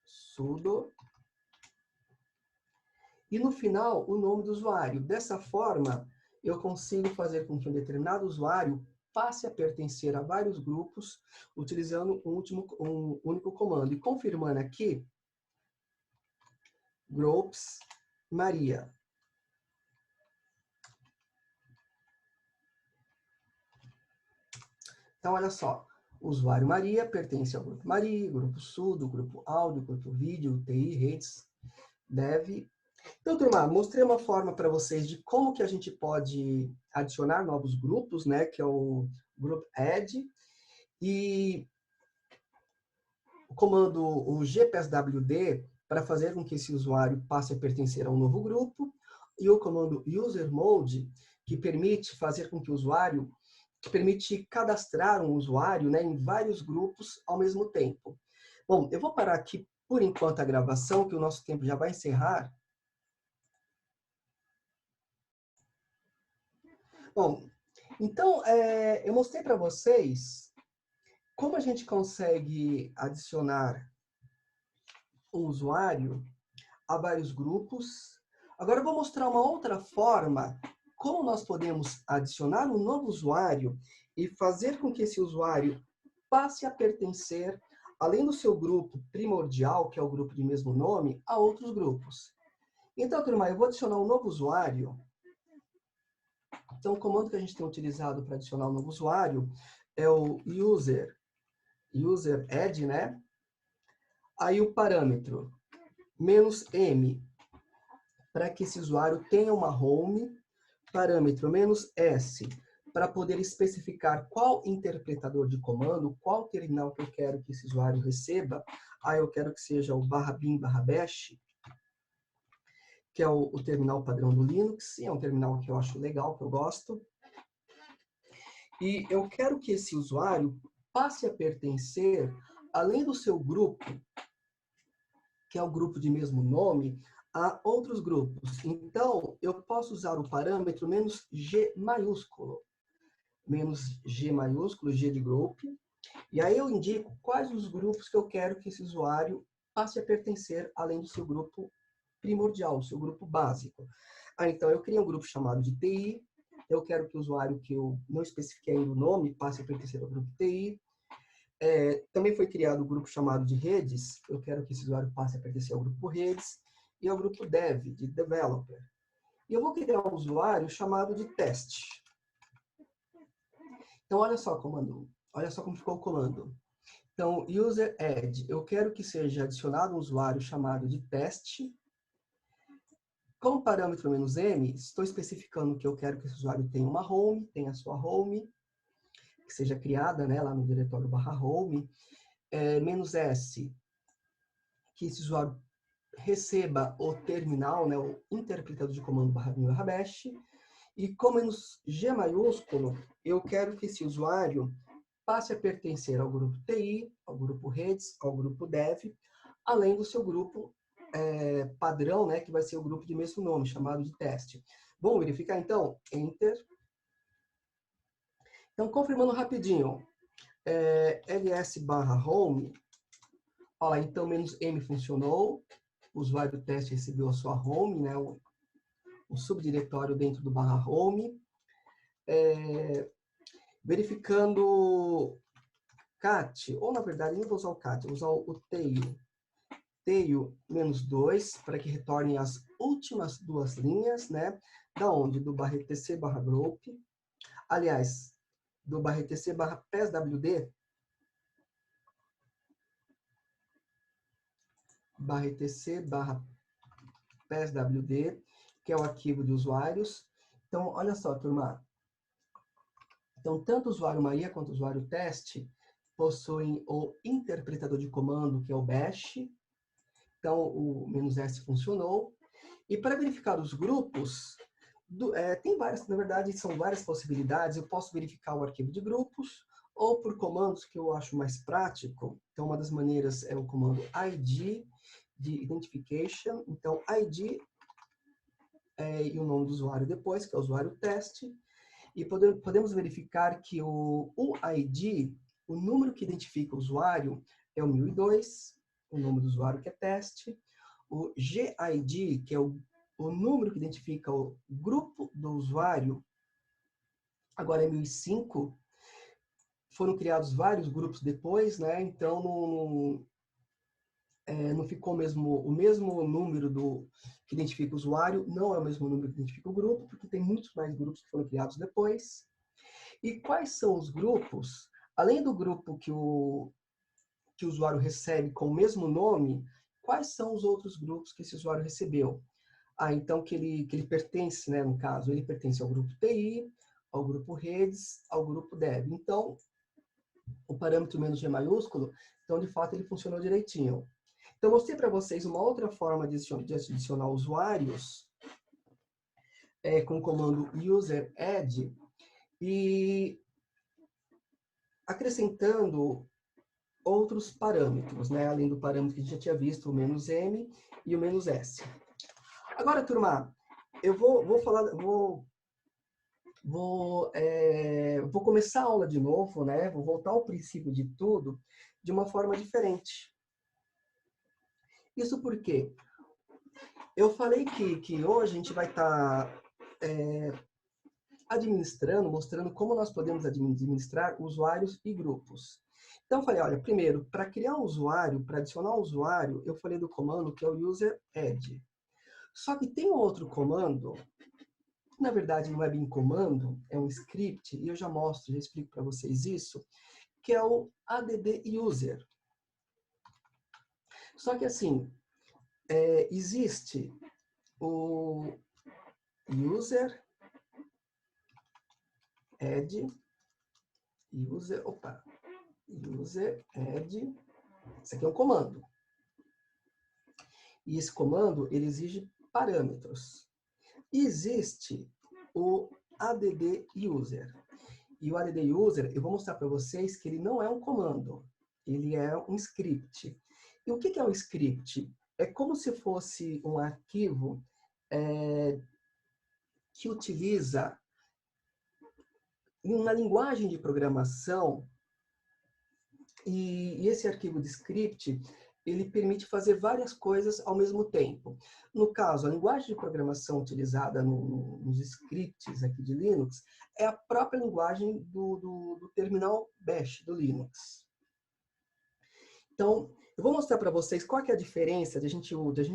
sudo, e no final o nome do usuário. Dessa forma, eu consigo fazer com que um determinado usuário passe a pertencer a vários grupos utilizando um único comando. E confirmando aqui, groups Maria. Então, olha só. O usuário Maria pertence ao grupo Maria, grupo sudo, grupo áudio, grupo vídeo, TI, redes, dev. Então, turma, mostrei uma forma para vocês de como que a gente pode adicionar novos grupos, né, que é o Group Add, e o comando, o gpswd, para fazer com que esse usuário passe a pertencer a um novo grupo, e o comando usermod, que permite fazer com que o usuário, que permite cadastrar um usuário, né, em vários grupos ao mesmo tempo. Bom, eu vou parar aqui por enquanto a gravação, que o nosso tempo já vai encerrar. Bom, então, eu mostrei para vocês como a gente consegue adicionar um usuário a vários grupos. Agora eu vou mostrar uma outra forma, como nós podemos adicionar um novo usuário e fazer com que esse usuário passe a pertencer, além do seu grupo primordial, que é o grupo de mesmo nome, a outros grupos. Então, turma, eu vou adicionar um novo usuário. Então, o comando que a gente tem utilizado para adicionar um novo usuário é o user add, né? Aí o parâmetro -m, para que esse usuário tenha uma home, parâmetro -s, para poder especificar qual interpretador de comando, qual terminal que eu quero que esse usuário receba. Eu quero que seja o /bin/bash, que é o terminal padrão do Linux, e é um terminal que eu acho legal, que eu gosto. E eu quero que esse usuário passe a pertencer, além do seu grupo, que é o grupo de mesmo nome, a outros grupos. Então, eu posso usar o parâmetro -g maiúsculo. -g maiúsculo, G de group. E aí eu indico quais os grupos que eu quero que esse usuário passe a pertencer, além do seu grupo primordial, o seu grupo básico. Então, eu criei um grupo chamado de TI. Eu quero que o usuário que eu não especifiquei ainda o nome passe a pertencer ao grupo TI. Também foi criado um grupo chamado de redes. Eu quero que esse usuário passe a pertencer ao grupo redes e ao grupo dev, de developer. E eu vou criar um usuário chamado de teste. Então, olha só como ficou o comando. Então, user add, eu quero que seja adicionado um usuário chamado de teste. Com o parâmetro -m, estou especificando que eu quero que esse usuário tenha uma home, tenha a sua home, que seja criada, né, lá no diretório /home. -s, que esse usuário receba o terminal, né, o interpretador de comando /bin/bash. E com -g maiúsculo, eu quero que esse usuário passe a pertencer ao grupo TI, ao grupo redes, ao grupo dev, além do seu grupo padrão, né, que vai ser o grupo de mesmo nome, chamado de teste. Vamos verificar então? Enter. Então, confirmando rapidinho. ls/home, olha lá, então -m funcionou, o usuário teste recebeu a sua home, né, o subdiretório dentro do /home, verificando cat, ou na verdade, nem vou usar o cat, vou usar o tail -2, para que retorne as últimas duas linhas, né, da onde? Do /etc/group, aliás, do /etc/passwd, /etc/passwd, que é o arquivo de usuários. Então, olha só, turma. Então, tanto o usuário Maria quanto o usuário teste possuem o interpretador de comando, que é o bash. Então, o "-s" funcionou. E para verificar os grupos, tem várias, na verdade, são várias possibilidades. Eu posso verificar o arquivo de grupos, ou por comandos que eu acho mais prático. Então, uma das maneiras é o comando id, de identification. Então, id e o nome do usuário depois, que é o usuário teste. E podemos verificar que o UID, o número que identifica o usuário, é o 1002, o nome do usuário que é teste. O GID, que é o número que identifica o grupo do usuário, agora é 1005. Foram criados vários grupos depois, né? Então não ficou o mesmo número que identifica o usuário, não é o mesmo número que identifica o grupo, porque tem muitos mais grupos que foram criados depois. E quais são os grupos? Além do grupo que o usuário recebe com o mesmo nome, quais são os outros grupos que esse usuário recebeu? Então que ele pertence, né, no caso, ele pertence ao grupo TI, ao grupo redes, ao grupo dev. Então, o parâmetro "-g" maiúsculo, então, de fato, ele funcionou direitinho. Então, mostrei para vocês uma outra forma de adicionar usuários com o comando user_add e acrescentando outros parâmetros, né? Além do parâmetro que a gente já tinha visto, o "-m" e o "-s". Agora, turma, eu vou começar a aula de novo, né? Vou voltar ao princípio de tudo de uma forma diferente. Isso porque eu falei que hoje a gente vai estar administrando, mostrando como nós podemos administrar usuários e grupos. Então, eu falei, olha, primeiro, para criar um usuário, para adicionar um usuário, eu falei do comando que é o user_add. Só que tem um outro comando, que na verdade não é bem comando, é um script, e eu já mostro, já explico para vocês isso, que é o add_user. Só que assim, existe o user_add, user_add, isso aqui é um comando. E esse comando, ele exige parâmetros. E existe o add_user. E o add_user, eu vou mostrar para vocês que ele não é um comando, ele é um script. E o que é um script? É como se fosse um arquivo que utiliza uma linguagem de programação, e esse arquivo de script, ele permite fazer várias coisas ao mesmo tempo. No caso, a linguagem de programação utilizada nos scripts aqui de Linux é a própria linguagem do terminal bash do Linux. Então, eu vou mostrar para vocês qual que é a diferença de a gente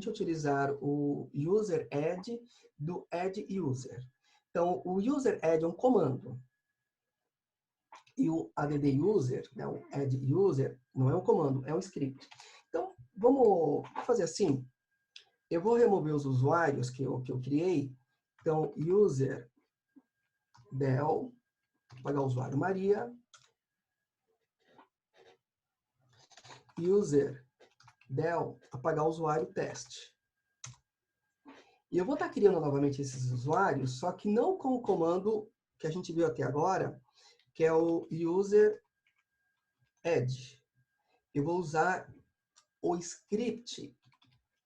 utilizar o user_add do add_user. Então, o user_add é um comando. E o add_user, né, o add_user, não é um comando, é um script. Então, vamos fazer assim. Eu vou remover os usuários que eu criei. Então, user del, apagar o usuário Maria. User del, apagar o usuário teste. E eu vou estar criando novamente esses usuários, só que não com o comando que a gente viu até agora, que é o user_add. Eu vou usar o script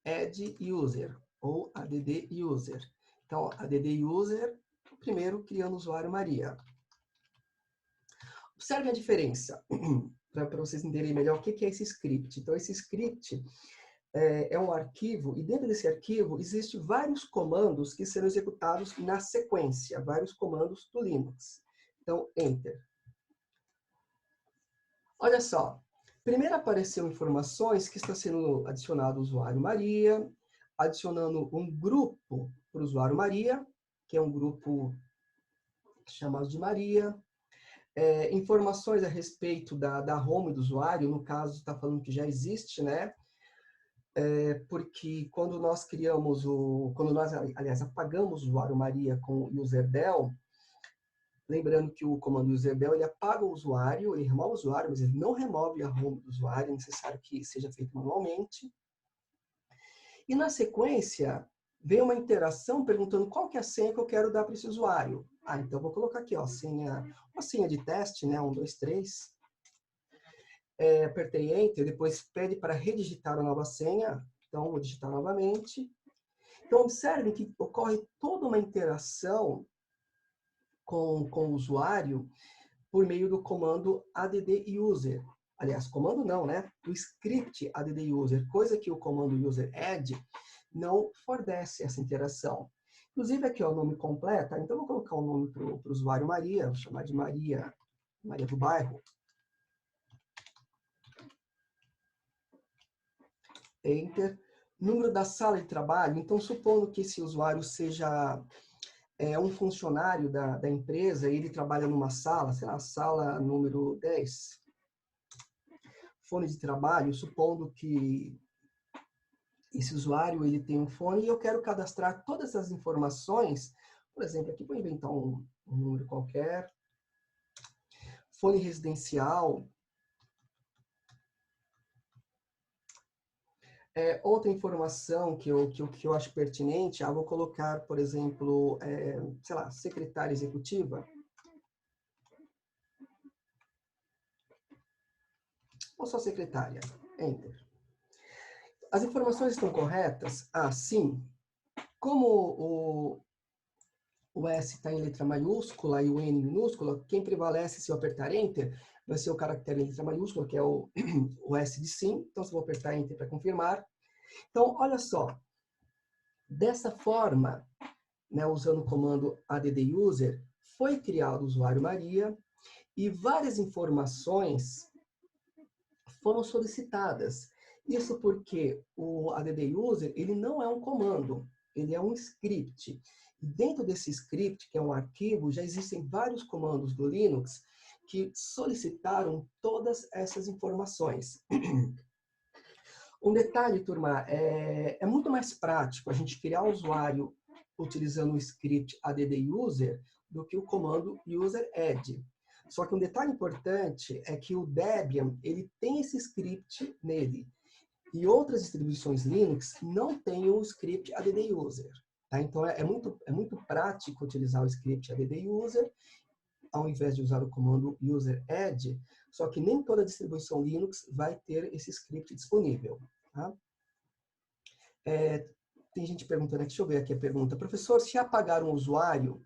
add_user, ou add_user. Então, add_user, primeiro criando o usuário Maria. Observe a diferença, para vocês entenderem melhor o que é esse script. Então, esse script é um arquivo, e dentro desse arquivo existem vários comandos que serão executados na sequência, vários comandos do Linux. Então, Enter. Olha só, primeiro apareceu informações que está sendo adicionado o usuário Maria, adicionando um grupo para o usuário Maria, que é um grupo chamado de Maria. Informações a respeito da home do usuário, no caso está falando que já existe, né? Porque quando nós aliás, apagamos o usuário Maria com o userdel, lembrando que o comando userdel, ele apaga o usuário, ele remove o usuário, mas ele não remove a home do usuário, é necessário que seja feito manualmente. E na sequência, vem uma interação perguntando qual que é a senha que eu quero dar para esse usuário. Então vou colocar aqui, ó, uma senha de teste, né, 1, 2, 3. Apertei Enter, depois pede para redigitar a nova senha, então vou digitar novamente. Então observem que ocorre toda uma interação com o usuário por meio do comando add-user. Aliás, comando não, né? O script add-user, coisa que o comando user-add não fornece essa interação. Inclusive aqui é o nome completo, então vou colocar o nome para o usuário Maria, vou chamar de Maria do bairro. Enter. Número da sala de trabalho, então supondo que esse usuário seja um funcionário da empresa e ele trabalha numa sala, sei lá, sala número 10. Fone de trabalho, supondo que esse usuário ele tem um fone e eu quero cadastrar todas as informações. Por exemplo, aqui vou inventar um número qualquer. Fone residencial. Outra informação que eu acho pertinente, vou colocar, por exemplo, sei lá, secretária executiva. Ou só secretária. Enter. As informações estão corretas? Sim. Como o S está em letra maiúscula e o N minúscula, quem prevalece se eu apertar Enter vai ser o caractere em letra maiúscula, que é o S de sim. Então, se eu vou apertar Enter para confirmar. Então, olha só. Dessa forma, né, usando o comando add-user, foi criado o usuário Maria e várias informações foram solicitadas. Isso porque o add-user, ele não é um comando, ele é um script. E dentro desse script, que é um arquivo, já existem vários comandos do Linux que solicitaram todas essas informações. Um detalhe, turma, é muito mais prático a gente criar um usuário utilizando o script add-user do que o comando user-add. Só que um detalhe importante é que o Debian, ele tem esse script nele. E outras distribuições Linux não têm o script add-user. Tá? Então, é muito prático utilizar o script add-user ao invés de usar o comando user-add, só que nem toda distribuição Linux vai ter esse script disponível. Tá? Tem gente perguntando aqui, deixa eu ver aqui a pergunta. Professor, se apagar um usuário...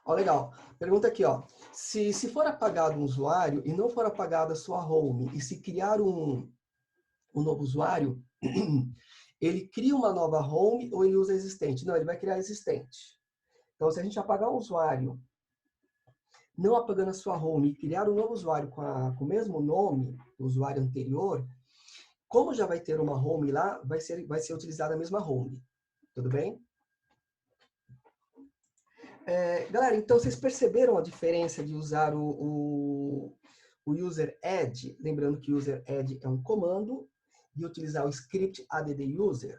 legal. Pergunta aqui, Se for apagado um usuário e não for apagada a sua home, e se criar um novo usuário, ele cria uma nova home ou ele usa a existente? Não, ele vai criar a existente. Então, se a gente apagar um usuário, não apagando a sua home e criar um novo usuário com o mesmo nome do usuário anterior, como já vai ter uma home lá, vai ser utilizada a mesma home. Tudo bem? Galera, então vocês perceberam a diferença de usar o user-add? Lembrando que user-add é um comando e utilizar o script add-user.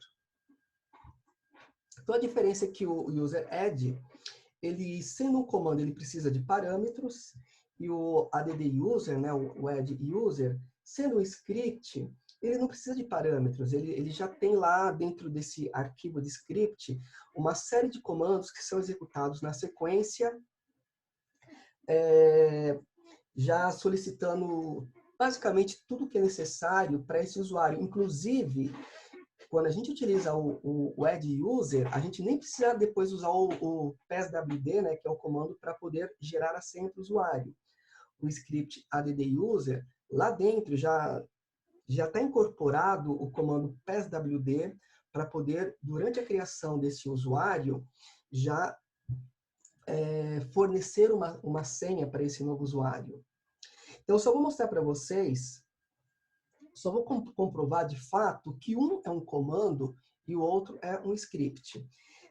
Então a diferença é que o user-add, ele sendo um comando, ele precisa de parâmetros, e o add-user, né, o add-user, sendo um script, ele não precisa de parâmetros, ele já tem lá dentro desse arquivo de script uma série de comandos que são executados na sequência, já solicitando basicamente tudo que é necessário para esse usuário. Inclusive, Quando a gente utiliza o add user, a gente nem precisa depois usar o passwd, né, que é o comando para poder gerar a senha para o usuário. O script add user, lá dentro já está incorporado o comando passwd para poder, durante a criação desse usuário, já fornecer uma senha para esse novo usuário. Então, eu só vou mostrar para vocês, só vou comprovar de fato que um é um comando e o outro é um script.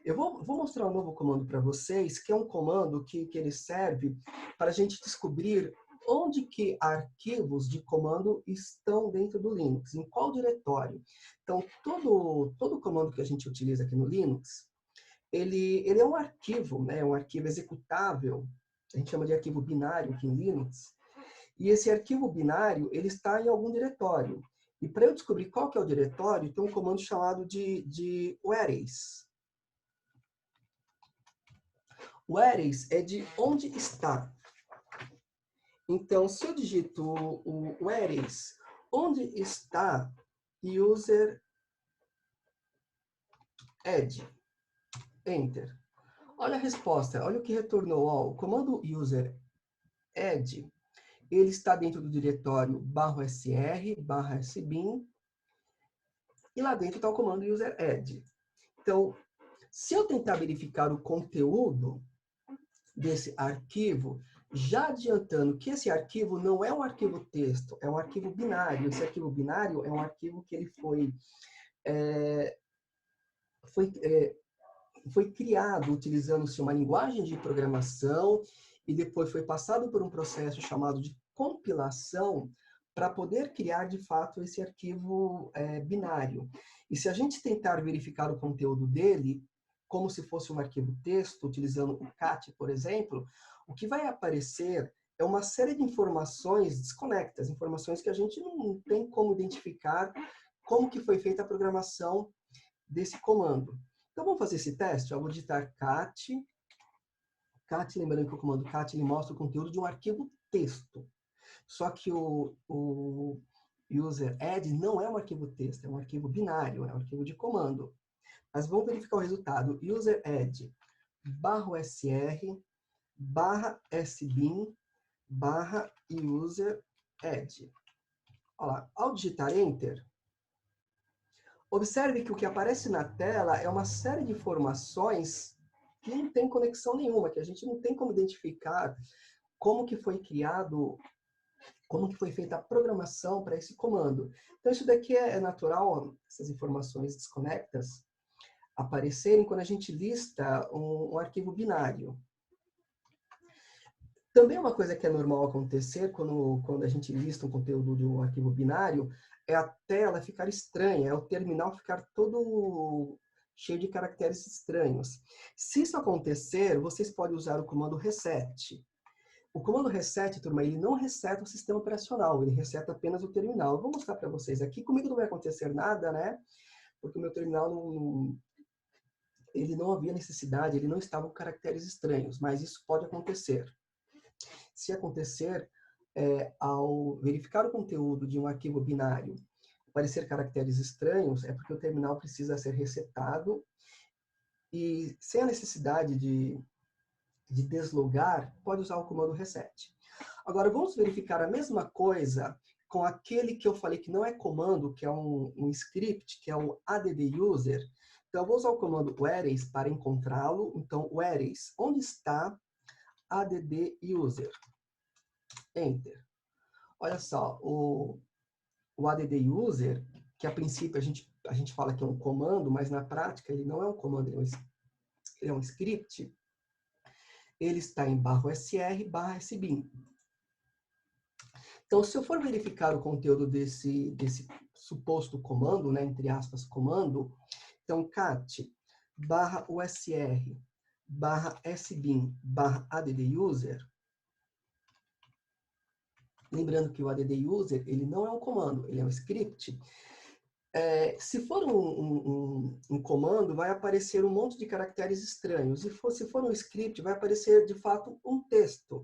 Eu vou mostrar um novo comando para vocês, que é um comando que ele serve para a gente descobrir onde que arquivos de comando estão dentro do Linux, em qual diretório. Então, todo comando que a gente utiliza aqui no Linux, ele é um arquivo, né? Um arquivo executável, a gente chama de arquivo binário aqui em Linux, e esse arquivo binário, ele está em algum diretório. E para eu descobrir qual que é o diretório, tem um comando chamado de whereas. Whereas é de onde está. Então, se eu digito o whereas, onde está user add, enter. Olha a resposta, olha o que retornou. Ó, o comando user add, ele está dentro do diretório /sr, /sbin, e lá dentro está o comando user add. Então, se eu tentar verificar o conteúdo desse arquivo, já adiantando que esse arquivo não é um arquivo texto, é um arquivo binário. Esse arquivo binário é um arquivo que ele foi criado utilizando-se uma linguagem de programação e depois foi passado por um processo chamado de compilação para poder criar, de fato, esse arquivo binário. E se a gente tentar verificar o conteúdo dele, como se fosse um arquivo texto, utilizando o cat, por exemplo, o que vai aparecer é uma série de informações desconectas, informações que a gente não tem como identificar como que foi feita a programação desse comando. Então, vamos fazer esse teste? Eu vou digitar cat, lembrando que o comando cat ele mostra o conteúdo de um arquivo texto. Só que o user add não é um arquivo texto, é um arquivo binário, é um arquivo de comando. Mas vamos verificar o resultado. User add /sr /sbin /user add. Olha lá, ao digitar enter, observe que o que aparece na tela é uma série de informações que não tem conexão nenhuma, que a gente não tem como identificar como que foi criado, como que foi feita a programação para esse comando. Então, isso daqui é natural, essas informações desconectas, aparecerem quando a gente lista um arquivo binário. Também uma coisa que é normal acontecer quando a gente lista um conteúdo de um arquivo binário é a tela ficar estranha, é o terminal ficar todo cheio de caracteres estranhos. Se isso acontecer, vocês podem usar o comando reset. O comando reset, turma, ele não reseta o sistema operacional, ele reseta apenas o terminal. Eu vou mostrar para vocês aqui. Comigo não vai acontecer nada, né? Porque o meu terminal ele não havia necessidade, ele não estava com caracteres estranhos, mas isso pode acontecer. Se acontecer, ao verificar o conteúdo de um arquivo binário, aparecer caracteres estranhos, é porque o terminal precisa ser resetado e, sem a necessidade de deslogar, pode usar o comando reset. Agora, vamos verificar a mesma coisa com aquele que eu falei que não é comando, que é um script, que é o add-user. Então, eu vou usar o comando whereas para encontrá-lo. Então, whereas, onde está add-user? Enter. Olha só, o add-user, que a princípio a gente fala que é um comando, mas na prática ele não é um comando, ele é um script. Ele está em /sr /sbin. Então, se eu for verificar o conteúdo desse suposto comando, né, entre aspas, comando, então cat /usr /sbin /add-user, lembrando que o add-user ele não é um comando, ele é um script. Se for um comando, vai aparecer um monte de caracteres estranhos. E se for um script, vai aparecer, de fato, um texto.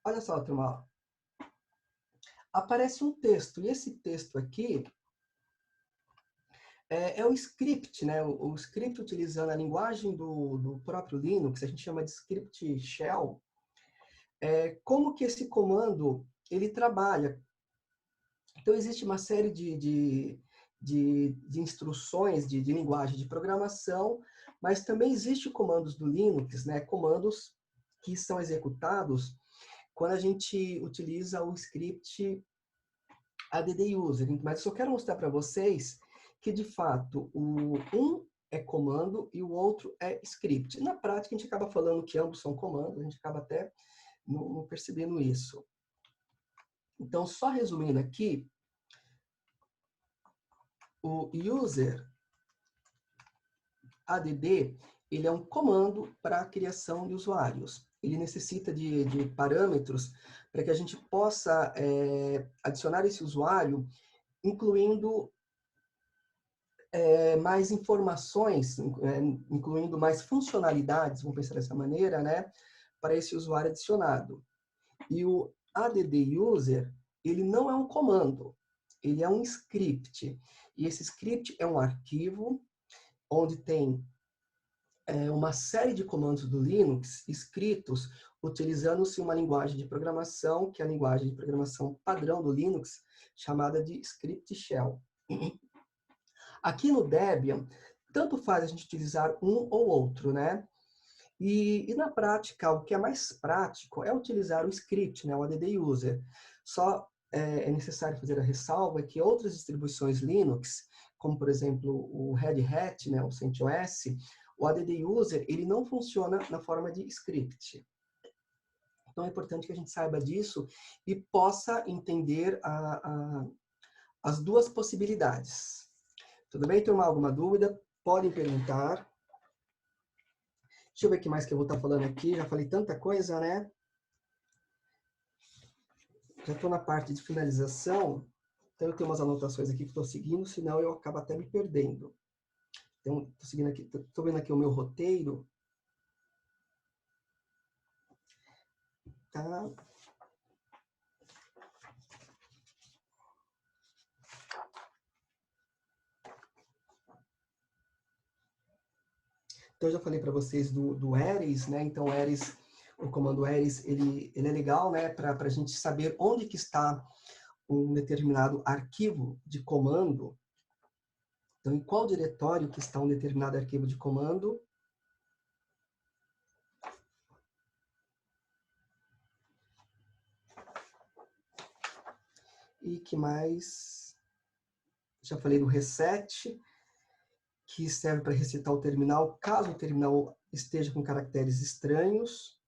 Olha só, turma. Aparece um texto. E esse texto aqui é o script, né? O script utilizando a linguagem do próprio Linux, a gente chama de script shell. Como que esse comando ele trabalha? Então, existe uma série de instruções de linguagem de programação, mas também existem comandos do Linux, né? Comandos que são executados quando a gente utiliza o script add user. Mas eu só quero mostrar para vocês que, de fato, um é comando e o outro é script. Na prática, a gente acaba falando que ambos são comandos, a gente acaba até não percebendo isso. Então, só resumindo aqui, o user add, ele é um comando para a criação de usuários. Ele necessita de parâmetros para que a gente possa adicionar esse usuário, incluindo mais informações, incluindo mais funcionalidades, vamos pensar dessa maneira, né, para esse usuário adicionado. E o add user, ele não é um comando, ele é um script. E esse script é um arquivo onde tem uma série de comandos do Linux escritos utilizando-se uma linguagem de programação, que é a linguagem de programação padrão do Linux, chamada de script shell. Aqui no Debian, tanto faz a gente utilizar um ou outro, né? E na prática, o que é mais prático é utilizar o script, né, o add user. Só é necessário fazer a ressalva que outras distribuições Linux, como por exemplo o Red Hat, né, o CentOS, o add user ele não funciona na forma de script. Então é importante que a gente saiba disso e possa entender as duas possibilidades. Tudo bem? Turma, alguma dúvida? Podem perguntar. Deixa eu ver o que mais que eu vou estar falando aqui. Já falei tanta coisa, né? Já estou na parte de finalização. Então, eu tenho umas anotações aqui que estou seguindo, senão eu acabo até me perdendo. Então, estou seguindo aqui, estou vendo aqui o meu roteiro. Tá? Então, eu já falei para vocês do Ares, né? Então, o comando Ares, ele é legal, né? Para a gente saber onde que está um determinado arquivo de comando. Então, em qual diretório que está um determinado arquivo de comando. E que mais? Já falei do reset, que serve para resetar o terminal, caso o terminal esteja com caracteres estranhos.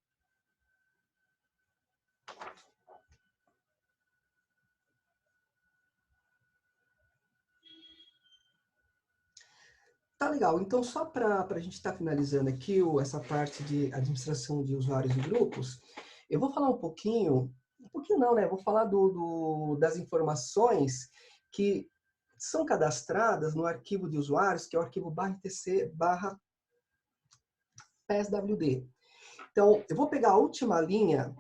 Tá legal, então só para a gente estar finalizando aqui essa parte de administração de usuários e grupos, eu vou falar um pouquinho não, né? Vou falar das informações que são cadastradas no arquivo de usuários, que é o arquivo /etc/pswd. Então, eu vou pegar a última linha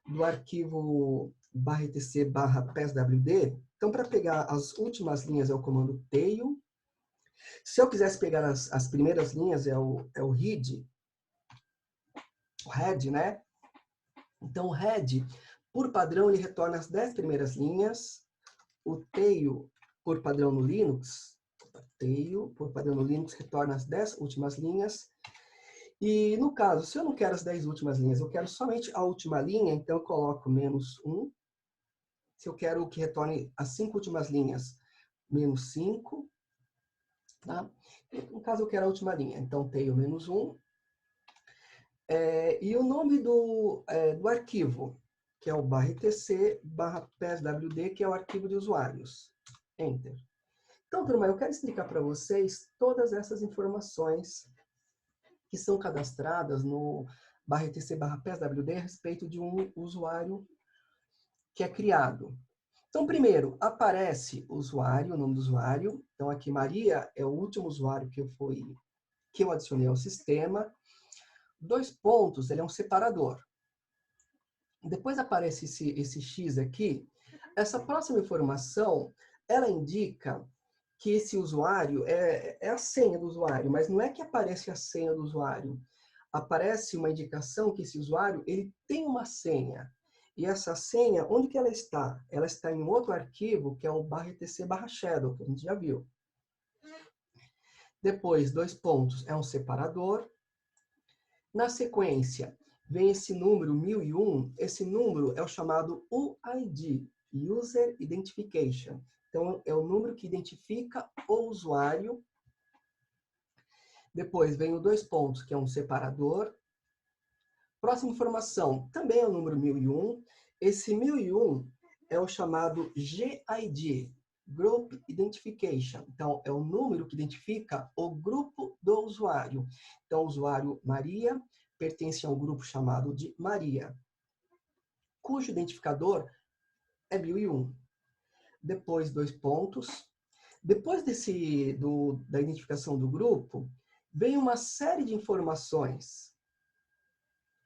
do arquivo /etc/pswd. Então, para pegar as últimas linhas é o comando tail. Se eu quisesse pegar as primeiras linhas é o head, né? Então, o head, por padrão, ele retorna as 10 primeiras linhas. O tail, por padrão no Linux, retorna as 10 últimas linhas. E, no caso, se eu não quero as 10 últimas linhas, eu quero somente a última linha, então eu coloco -1. Se eu quero que retorne as 5 últimas linhas, -5. Tá? No caso, eu quero a última linha, então tail -1. E o nome do arquivo, que é o /etc/pswd, que é o arquivo de usuários. Enter. Então, turma, eu quero explicar para vocês todas essas informações que são cadastradas no /etc/pswd a respeito de um usuário que é criado. Então, primeiro, aparece o usuário, o nome do usuário. Então, aqui, Maria é o último usuário que eu adicionei ao sistema. 2 pontos, ele é um separador. Depois aparece esse X aqui. Essa próxima informação, ela indica que esse usuário é a senha do usuário, mas não é que aparece a senha do usuário. Aparece uma indicação que esse usuário ele tem uma senha. E essa senha, onde que ela está? Ela está em um outro arquivo, que é o /etc/shadow, que a gente já viu. Depois, 2 pontos, é um separador. Na sequência, vem esse número 1001. Esse número é o chamado UID, User Identification. Então, é o número que identifica o usuário. Depois vem o 2 pontos, que é um separador. Próxima informação, também é o número 1001. Esse 1001 é o chamado GID, Group Identification. Então, é o número que identifica o grupo do usuário. Então, o usuário Maria pertence a um grupo chamado de Maria, cujo identificador é 1001. Depois, 2 pontos. Depois da identificação do grupo, vem uma série de informações.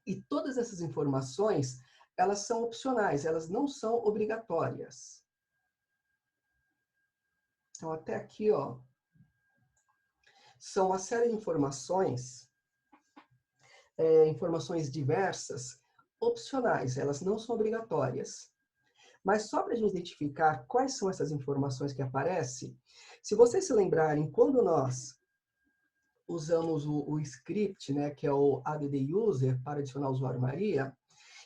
E todas essas informações, elas são opcionais, elas não são obrigatórias. Então, até aqui, ó, são uma série de informações, informações diversas, opcionais, elas não são obrigatórias. Mas só para a gente identificar quais são essas informações que aparecem, se vocês se lembrarem, quando nós usamos o script, né, que é o add user, para adicionar o usuário Maria,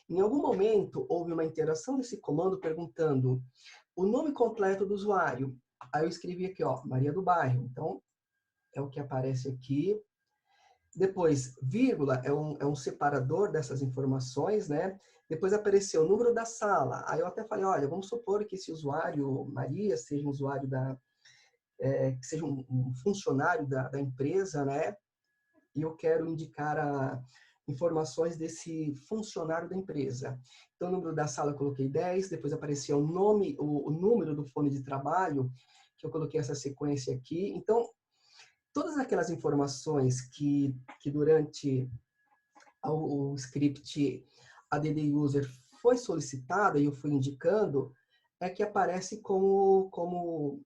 em algum momento houve uma interação desse comando perguntando o nome completo do usuário. Aí eu escrevi aqui, ó, Maria do Bairro. Então, é o que aparece aqui. Depois, vírgula é um separador dessas informações, né? Depois apareceu o número da sala. Aí eu até falei, olha, vamos supor que esse usuário, Maria, seja um usuário que seja um funcionário da empresa, né? E eu quero indicar informações desse funcionário da empresa. Então, o número da sala eu coloquei 10, depois apareceu o nome, o número do fone de trabalho, que eu coloquei essa sequência aqui. Então, todas aquelas informações que durante o script add user foi solicitada e eu fui indicando, é que aparece como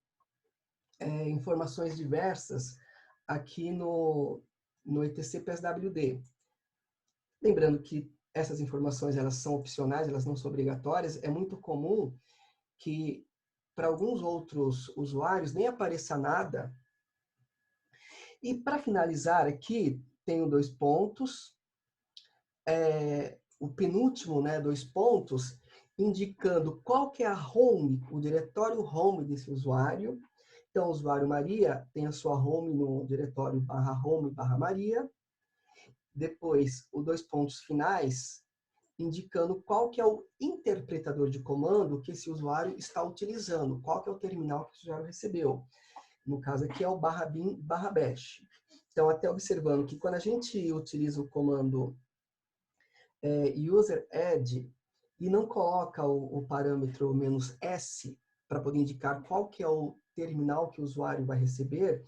informações diversas aqui no etc PSWD. Lembrando que essas informações elas são opcionais, elas não são obrigatórias. É muito comum que para alguns outros usuários nem apareça nada. E para finalizar aqui, tenho 2 pontos. O penúltimo, né, 2 pontos, indicando qual que é a home, o diretório home desse usuário. Então, o usuário Maria tem a sua home no diretório /home/Maria. Depois, os 2 pontos finais, indicando qual que é o interpretador de comando que esse usuário está utilizando, qual que é o terminal que o usuário recebeu. No caso aqui é o /bin/bash. Então, até observando que quando a gente utiliza o comando user add e não coloca o parâmetro "-s para poder indicar qual que é o terminal que o usuário vai receber,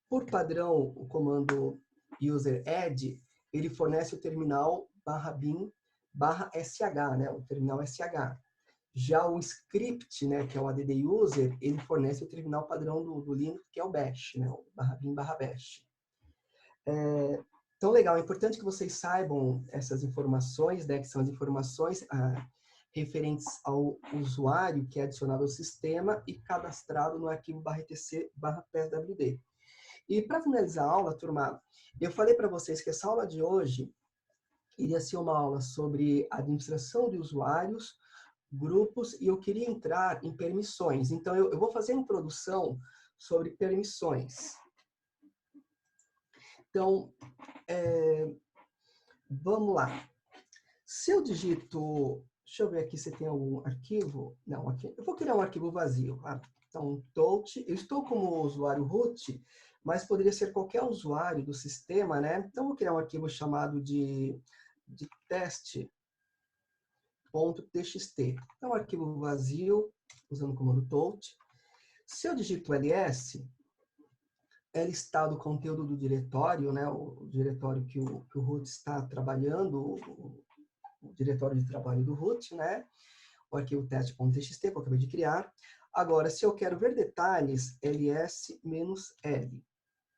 por padrão, o comando user add, ele fornece o terminal /bin/sh, né, o terminal sh. Já o script, né, que é o add user, ele fornece o terminal padrão do Linux, que é o bash, né, o /bin/bash. Então, legal, é importante que vocês saibam essas informações, né, que são as informações referentes ao usuário que é adicionado ao sistema e cadastrado no arquivo /etc/pswd. E para finalizar a aula, turma, eu falei para vocês que essa aula de hoje iria ser uma aula sobre administração de usuários, grupos, e eu queria entrar em permissões. Então, eu vou fazer a introdução sobre permissões. Então, vamos lá. Se eu digito, deixa eu ver aqui se tem algum arquivo. Não, aqui. Eu vou criar um arquivo vazio. Então, touch, eu estou como usuário root, mas poderia ser qualquer usuário do sistema, né? Então, vou criar um arquivo chamado de teste.txt. Então, um arquivo vazio, usando o comando touch. Se eu digito ls, é listado o conteúdo do diretório, né? O diretório que o root está trabalhando, o diretório de trabalho do root, né? O arquivo teste.txt que eu acabei de criar. Agora, se eu quero ver detalhes, ls-l,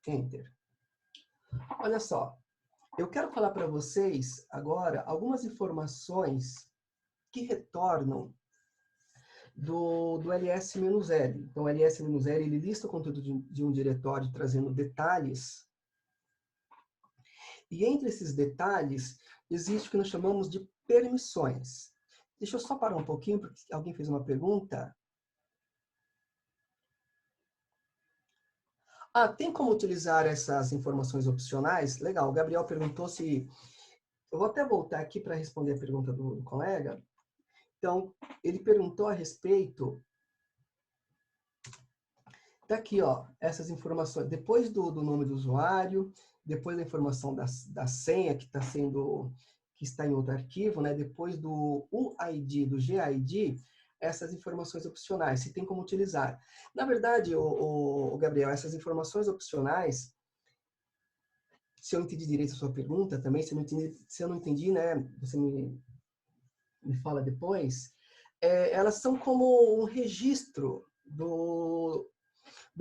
enter. Olha só, eu quero falar para vocês agora algumas informações que retornam do ls-l. Então, ls-l, ele lista o conteúdo de um diretório trazendo detalhes. E entre esses detalhes, existe o que nós chamamos de permissões. Deixa eu só parar um pouquinho, porque alguém fez uma pergunta. Ah, tem como utilizar essas informações opcionais? Legal, o Gabriel perguntou se... Eu vou até voltar aqui para responder a pergunta do colega. Então, ele perguntou a respeito... Tá aqui, ó, essas informações. Depois do nome do usuário, depois da informação da senha que está em outro arquivo, né? Depois do UID, do GID, essas informações opcionais, se tem como utilizar. Na verdade, o Gabriel, essas informações opcionais, se eu entendi direito a sua pergunta também, se eu não entendi, né? Você me fala depois. Elas são como um registro do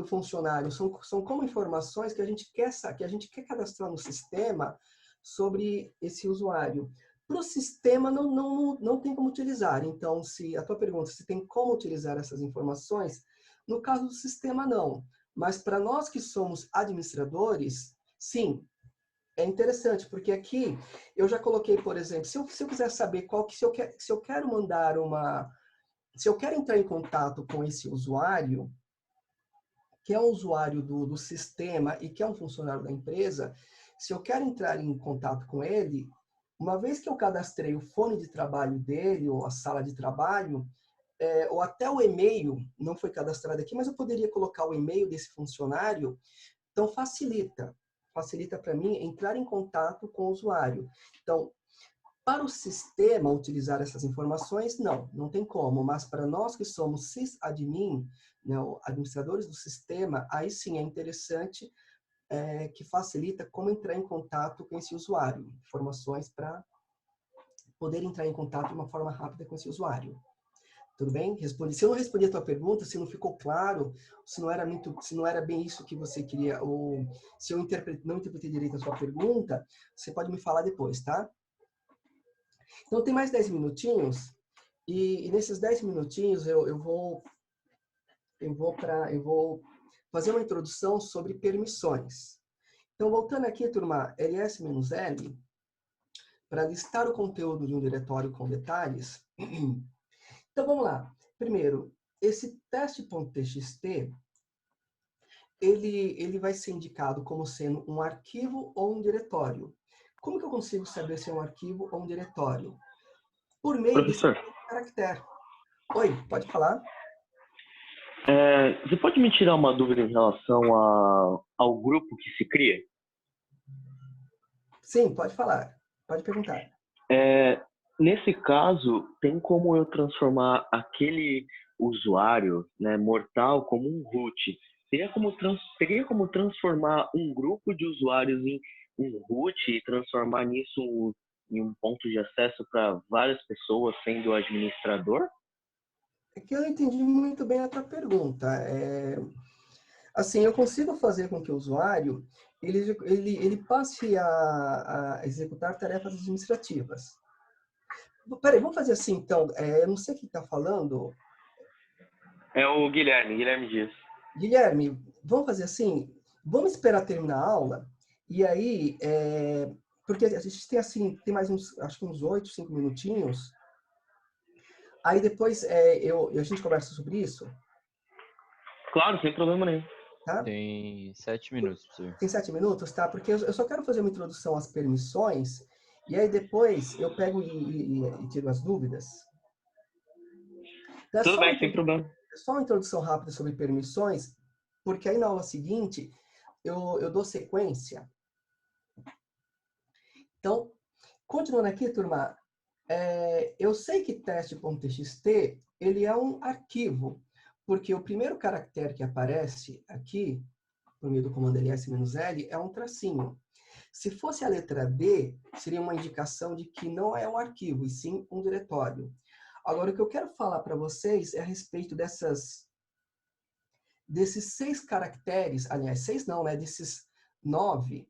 funcionário, são como informações que a gente quer cadastrar no sistema sobre esse usuário. Para o sistema não tem como utilizar. Então, se a tua pergunta se tem como utilizar essas informações, no caso do sistema não. Mas para nós que somos administradores, sim, é interessante, porque aqui eu já coloquei, por exemplo, se eu quiser saber se eu quero mandar se eu quero entrar em contato com esse usuário, que é um usuário do sistema e que é um funcionário da empresa, se eu quero entrar em contato com ele, uma vez que eu cadastrei o fone de trabalho dele, ou a sala de trabalho, ou até o e-mail, não foi cadastrado aqui, mas eu poderia colocar o e-mail desse funcionário, então facilita para mim entrar em contato com o usuário. Então, para o sistema utilizar essas informações, não tem como, mas para nós que somos sysadmin, né, administradores do sistema, aí sim é interessante que facilita como entrar em contato com esse usuário, informações para poder entrar em contato de uma forma rápida com esse usuário. Tudo bem? Respondi. Se eu não respondi a tua pergunta, se não ficou claro, se não era bem isso que você queria, ou se eu não interpretei direito a sua pergunta, você pode me falar depois, tá? Então, tem mais 10 minutinhos, e nesses 10 minutinhos eu vou fazer uma introdução sobre permissões. Então, voltando aqui, turma, ls-l, para listar o conteúdo de um diretório com detalhes. Então, vamos lá. Primeiro, esse teste.txt, ele vai ser indicado como sendo um arquivo ou um diretório. Como que eu consigo saber se é um arquivo ou um diretório? Por meio desse
Professor,
caractere. Oi, pode falar?
você pode me tirar uma dúvida em relação ao grupo que se cria?
Sim, pode falar. Pode perguntar.
Nesse caso, tem como eu transformar aquele usuário, né, mortal como um root? Teria como transformar um grupo de usuários em um root e transformar nisso em um ponto de acesso para várias pessoas, sendo o administrador?
É que eu não entendi muito bem a tua pergunta. Assim, eu consigo fazer com que o usuário ele passe a executar tarefas administrativas. Peraí, vamos fazer assim, então. Eu não sei quem está falando.
É o Guilherme Dias.
Guilherme, vamos fazer assim? Vamos esperar terminar a aula. E aí, porque a gente tem assim, tem mais uns, acho que uns 8, 5 minutinhos. Aí depois a gente conversa sobre isso,
Claro, sem problema nenhum.
tá?
Tem 7 minutos, professor.
Tem 7 minutos, tá? Porque eu só quero fazer uma introdução às permissões, e aí depois eu pego e tiro as dúvidas. Então,
Tudo bem, sem problema.
é só uma introdução rápida sobre permissões, porque aí na aula seguinte eu dou sequência. Então, continuando aqui, turma, eu sei que teste.txt ele é um arquivo, porque o primeiro caractere que aparece aqui, por meio do comando ls-l, é um tracinho. Se fosse a letra D, seria uma indicação de que não é um arquivo, e sim um diretório. Agora, o que eu quero falar para vocês é a respeito dessas desses 6 caracteres, aliás, 6 não, né? Desses 9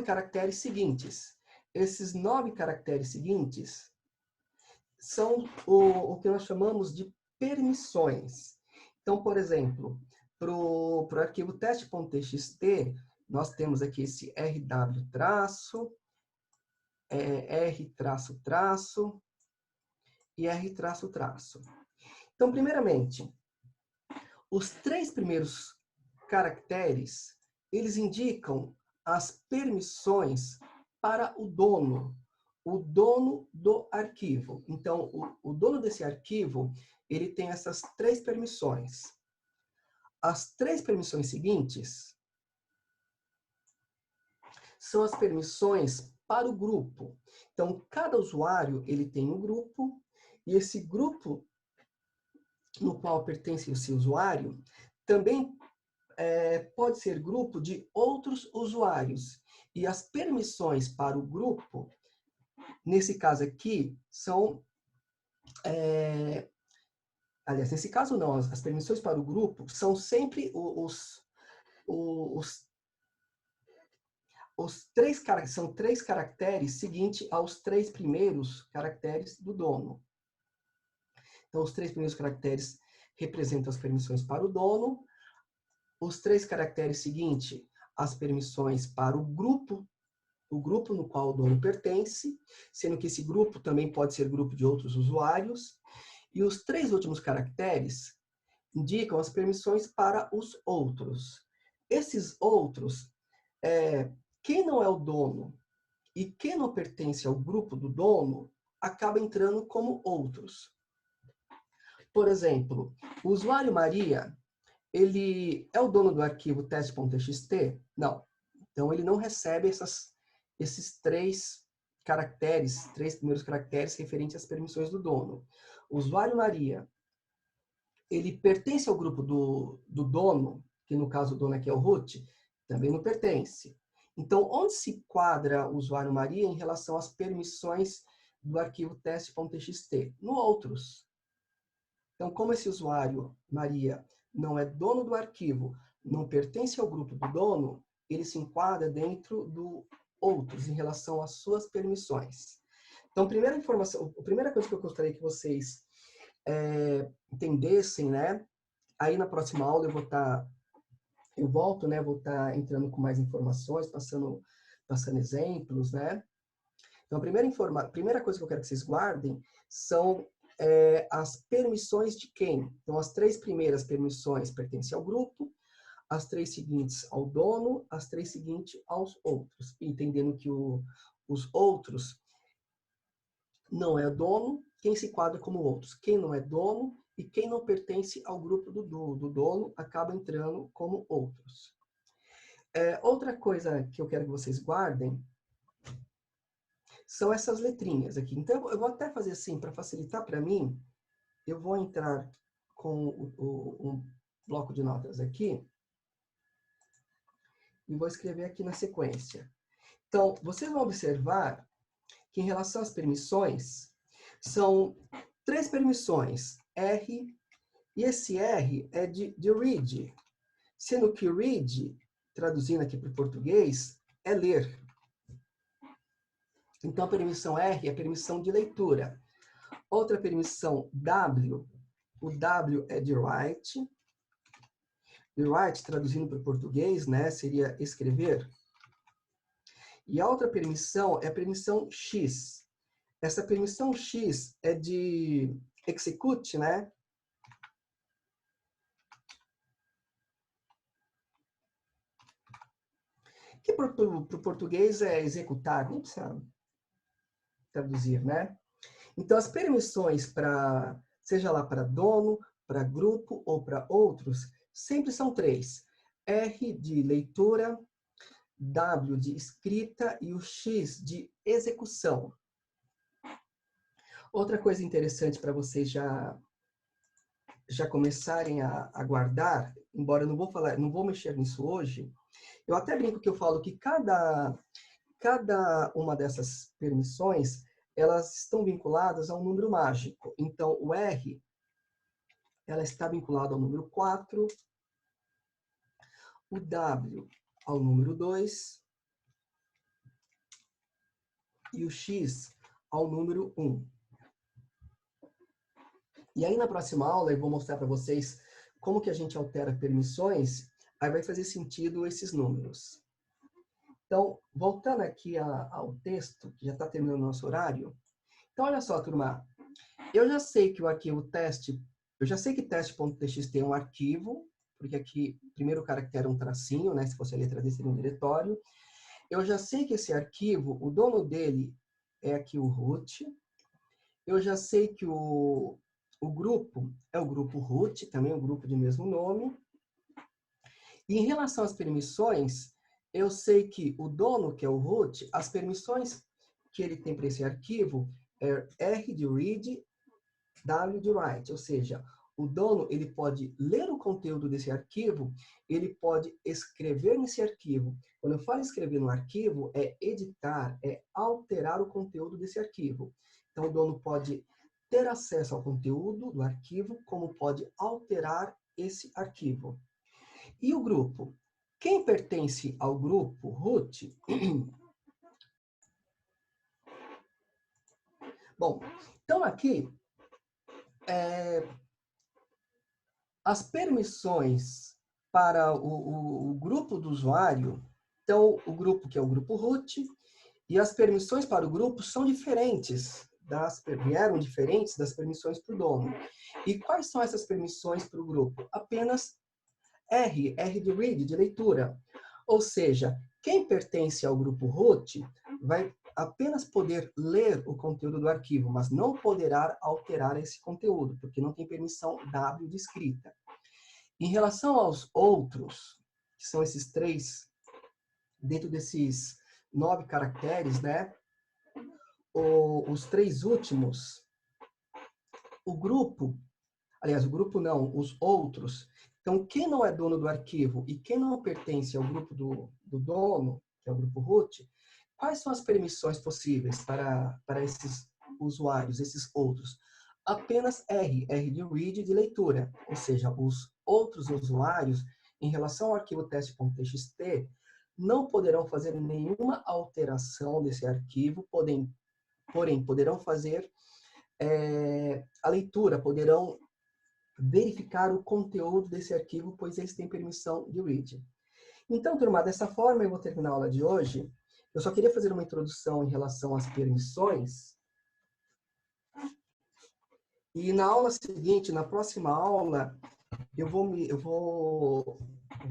caracteres seguintes. Esses 9 caracteres seguintes são o que nós chamamos de permissões. Então, por exemplo, para o arquivo teste.txt, nós temos aqui esse rw traço, r traço traço e r traço traço. Então, primeiramente, os 3 primeiros caracteres, eles indicam as permissões para o dono do arquivo. Então, o dono desse arquivo, ele tem essas 3 permissões. As 3 permissões seguintes são as permissões para o grupo. Então, cada usuário, ele tem um grupo, e esse grupo no qual pertence esse usuário, também pode ser grupo de outros usuários. E as permissões para o grupo, nesse caso aqui, são... aliás, nesse caso não, as permissões para o grupo são sempre são 3 caracteres seguinte aos 3 primeiros caracteres do dono. Então, os 3 primeiros caracteres representam as permissões para o dono, os 3 caracteres seguintes, as permissões para o grupo no qual o dono pertence, sendo que esse grupo também pode ser grupo de outros usuários, e os 3 últimos caracteres indicam as permissões para os outros. Esses outros, quem não é o dono e quem não pertence ao grupo do dono, acaba entrando como outros. Por exemplo, o usuário Maria, ele é o dono do arquivo teste.txt? Não. Então, ele não recebe esses 3 caracteres, 3 primeiros caracteres referentes às permissões do dono. O usuário Maria, ele pertence ao grupo do dono, que no caso o dono aqui é o root, também não pertence. Então, onde se enquadra o usuário Maria em relação às permissões do arquivo teste.txt? No outros. Então, como esse usuário Maria não é dono do arquivo, não pertence ao grupo do dono, ele se enquadra dentro do outros em relação às suas permissões. Então, a primeira coisa que eu gostaria que vocês entendessem, né? Aí na próxima aula eu volto, né? Vou estar entrando com mais informações, passando exemplos, né? Então, a primeira coisa que eu quero que vocês guardem são as permissões de quem? Então, as 3 primeiras permissões pertencem ao grupo, as 3 seguintes ao dono, as 3 seguintes aos outros. Entendendo que os outros não é dono, quem se enquadra como outros. Quem não é dono e quem não pertence ao grupo do dono acaba entrando como outros. Outra coisa que eu quero que vocês guardem são essas letrinhas aqui. Então, eu vou até fazer assim, para facilitar para mim, eu vou entrar com um bloco de notas aqui e vou escrever aqui na sequência. Então, vocês vão observar que em relação às permissões, são 3 permissões, R, e esse R é de read, sendo que read, traduzindo aqui para o português, é ler. Então, a permissão R é a permissão de leitura. Outra permissão, W, o W é de write. E write, traduzindo para o português, né, seria escrever. E a outra permissão é a permissão X. Essa permissão X é de execute, né? Que para o português é executar, nem precisa traduzir, né? Então, as permissões seja lá para dono, para grupo ou para outros, sempre são 3. R de leitura, W de escrita e o X de execução. Outra coisa interessante para vocês já começarem a guardar, embora eu não vou mexer nisso hoje, eu até brinco que eu falo que cada uma dessas permissões, elas estão vinculadas a um número mágico. Então, o R, ela está vinculada ao número 4, o W ao número 2 e o X ao número 1. E aí, na próxima aula, eu vou mostrar para vocês como que a gente altera permissões, aí vai fazer sentido esses números. Então, voltando aqui ao texto, que já está terminando o nosso horário. Então, olha só, turma. Eu já sei que o arquivo teste, eu já sei que teste.txt é um arquivo, porque aqui, primeiro caractere é um tracinho, né? Se fosse a letra D, seria um diretório. Eu já sei que esse arquivo, o dono dele é aqui o root. Eu já sei que o grupo é o grupo root, também um grupo de mesmo nome. E em relação às permissões, eu sei que o dono, que é o root, as permissões que ele tem para esse arquivo é R de read, W de write, ou seja, o dono ele pode ler o conteúdo desse arquivo, ele pode escrever nesse arquivo. Quando eu falo escrever no arquivo, é editar, é alterar o conteúdo desse arquivo. Então, o dono pode ter acesso ao conteúdo do arquivo, como pode alterar esse arquivo. E o grupo? Quem pertence ao grupo root? Bom, então aqui, as permissões para o grupo do usuário, então o grupo que é o grupo root, e as permissões para o grupo são diferentes, vieram diferentes das permissões para o dono. E quais são essas permissões para o grupo? Apenas R de read, de leitura. Ou seja, quem pertence ao grupo root vai apenas poder ler o conteúdo do arquivo, mas não poderá alterar esse conteúdo, porque não tem permissão W de escrita. Em relação aos outros, que são esses 3, dentro desses 9 caracteres, né? Os 3 últimos, o grupo não, os outros. Então, quem não é dono do arquivo e quem não pertence ao grupo do dono, que é o grupo root, quais são as permissões possíveis para esses usuários, esses outros? Apenas R de read, de leitura. Ou seja, os outros usuários, em relação ao arquivo teste.txt, não poderão fazer nenhuma alteração desse arquivo, porém poderão fazer a leitura, poderão verificar o conteúdo desse arquivo, pois eles têm permissão de read. Então, turma, dessa forma eu vou terminar a aula de hoje. Eu só queria fazer uma introdução em relação às permissões. E na aula seguinte, na próxima aula, eu vou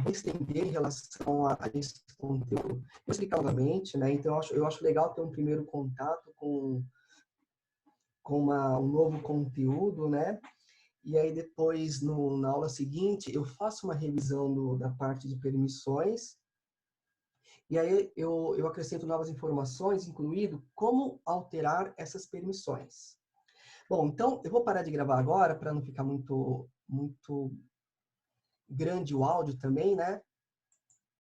estender em relação a esse conteúdo. Vou explicar novamente, né? Então, eu acho legal ter um primeiro contato com um novo conteúdo, né? E aí depois, na aula seguinte, eu faço uma revisão da parte de permissões. E aí eu acrescento novas informações, incluindo como alterar essas permissões. Bom, então eu vou parar de gravar agora para não ficar muito grande o áudio também, né?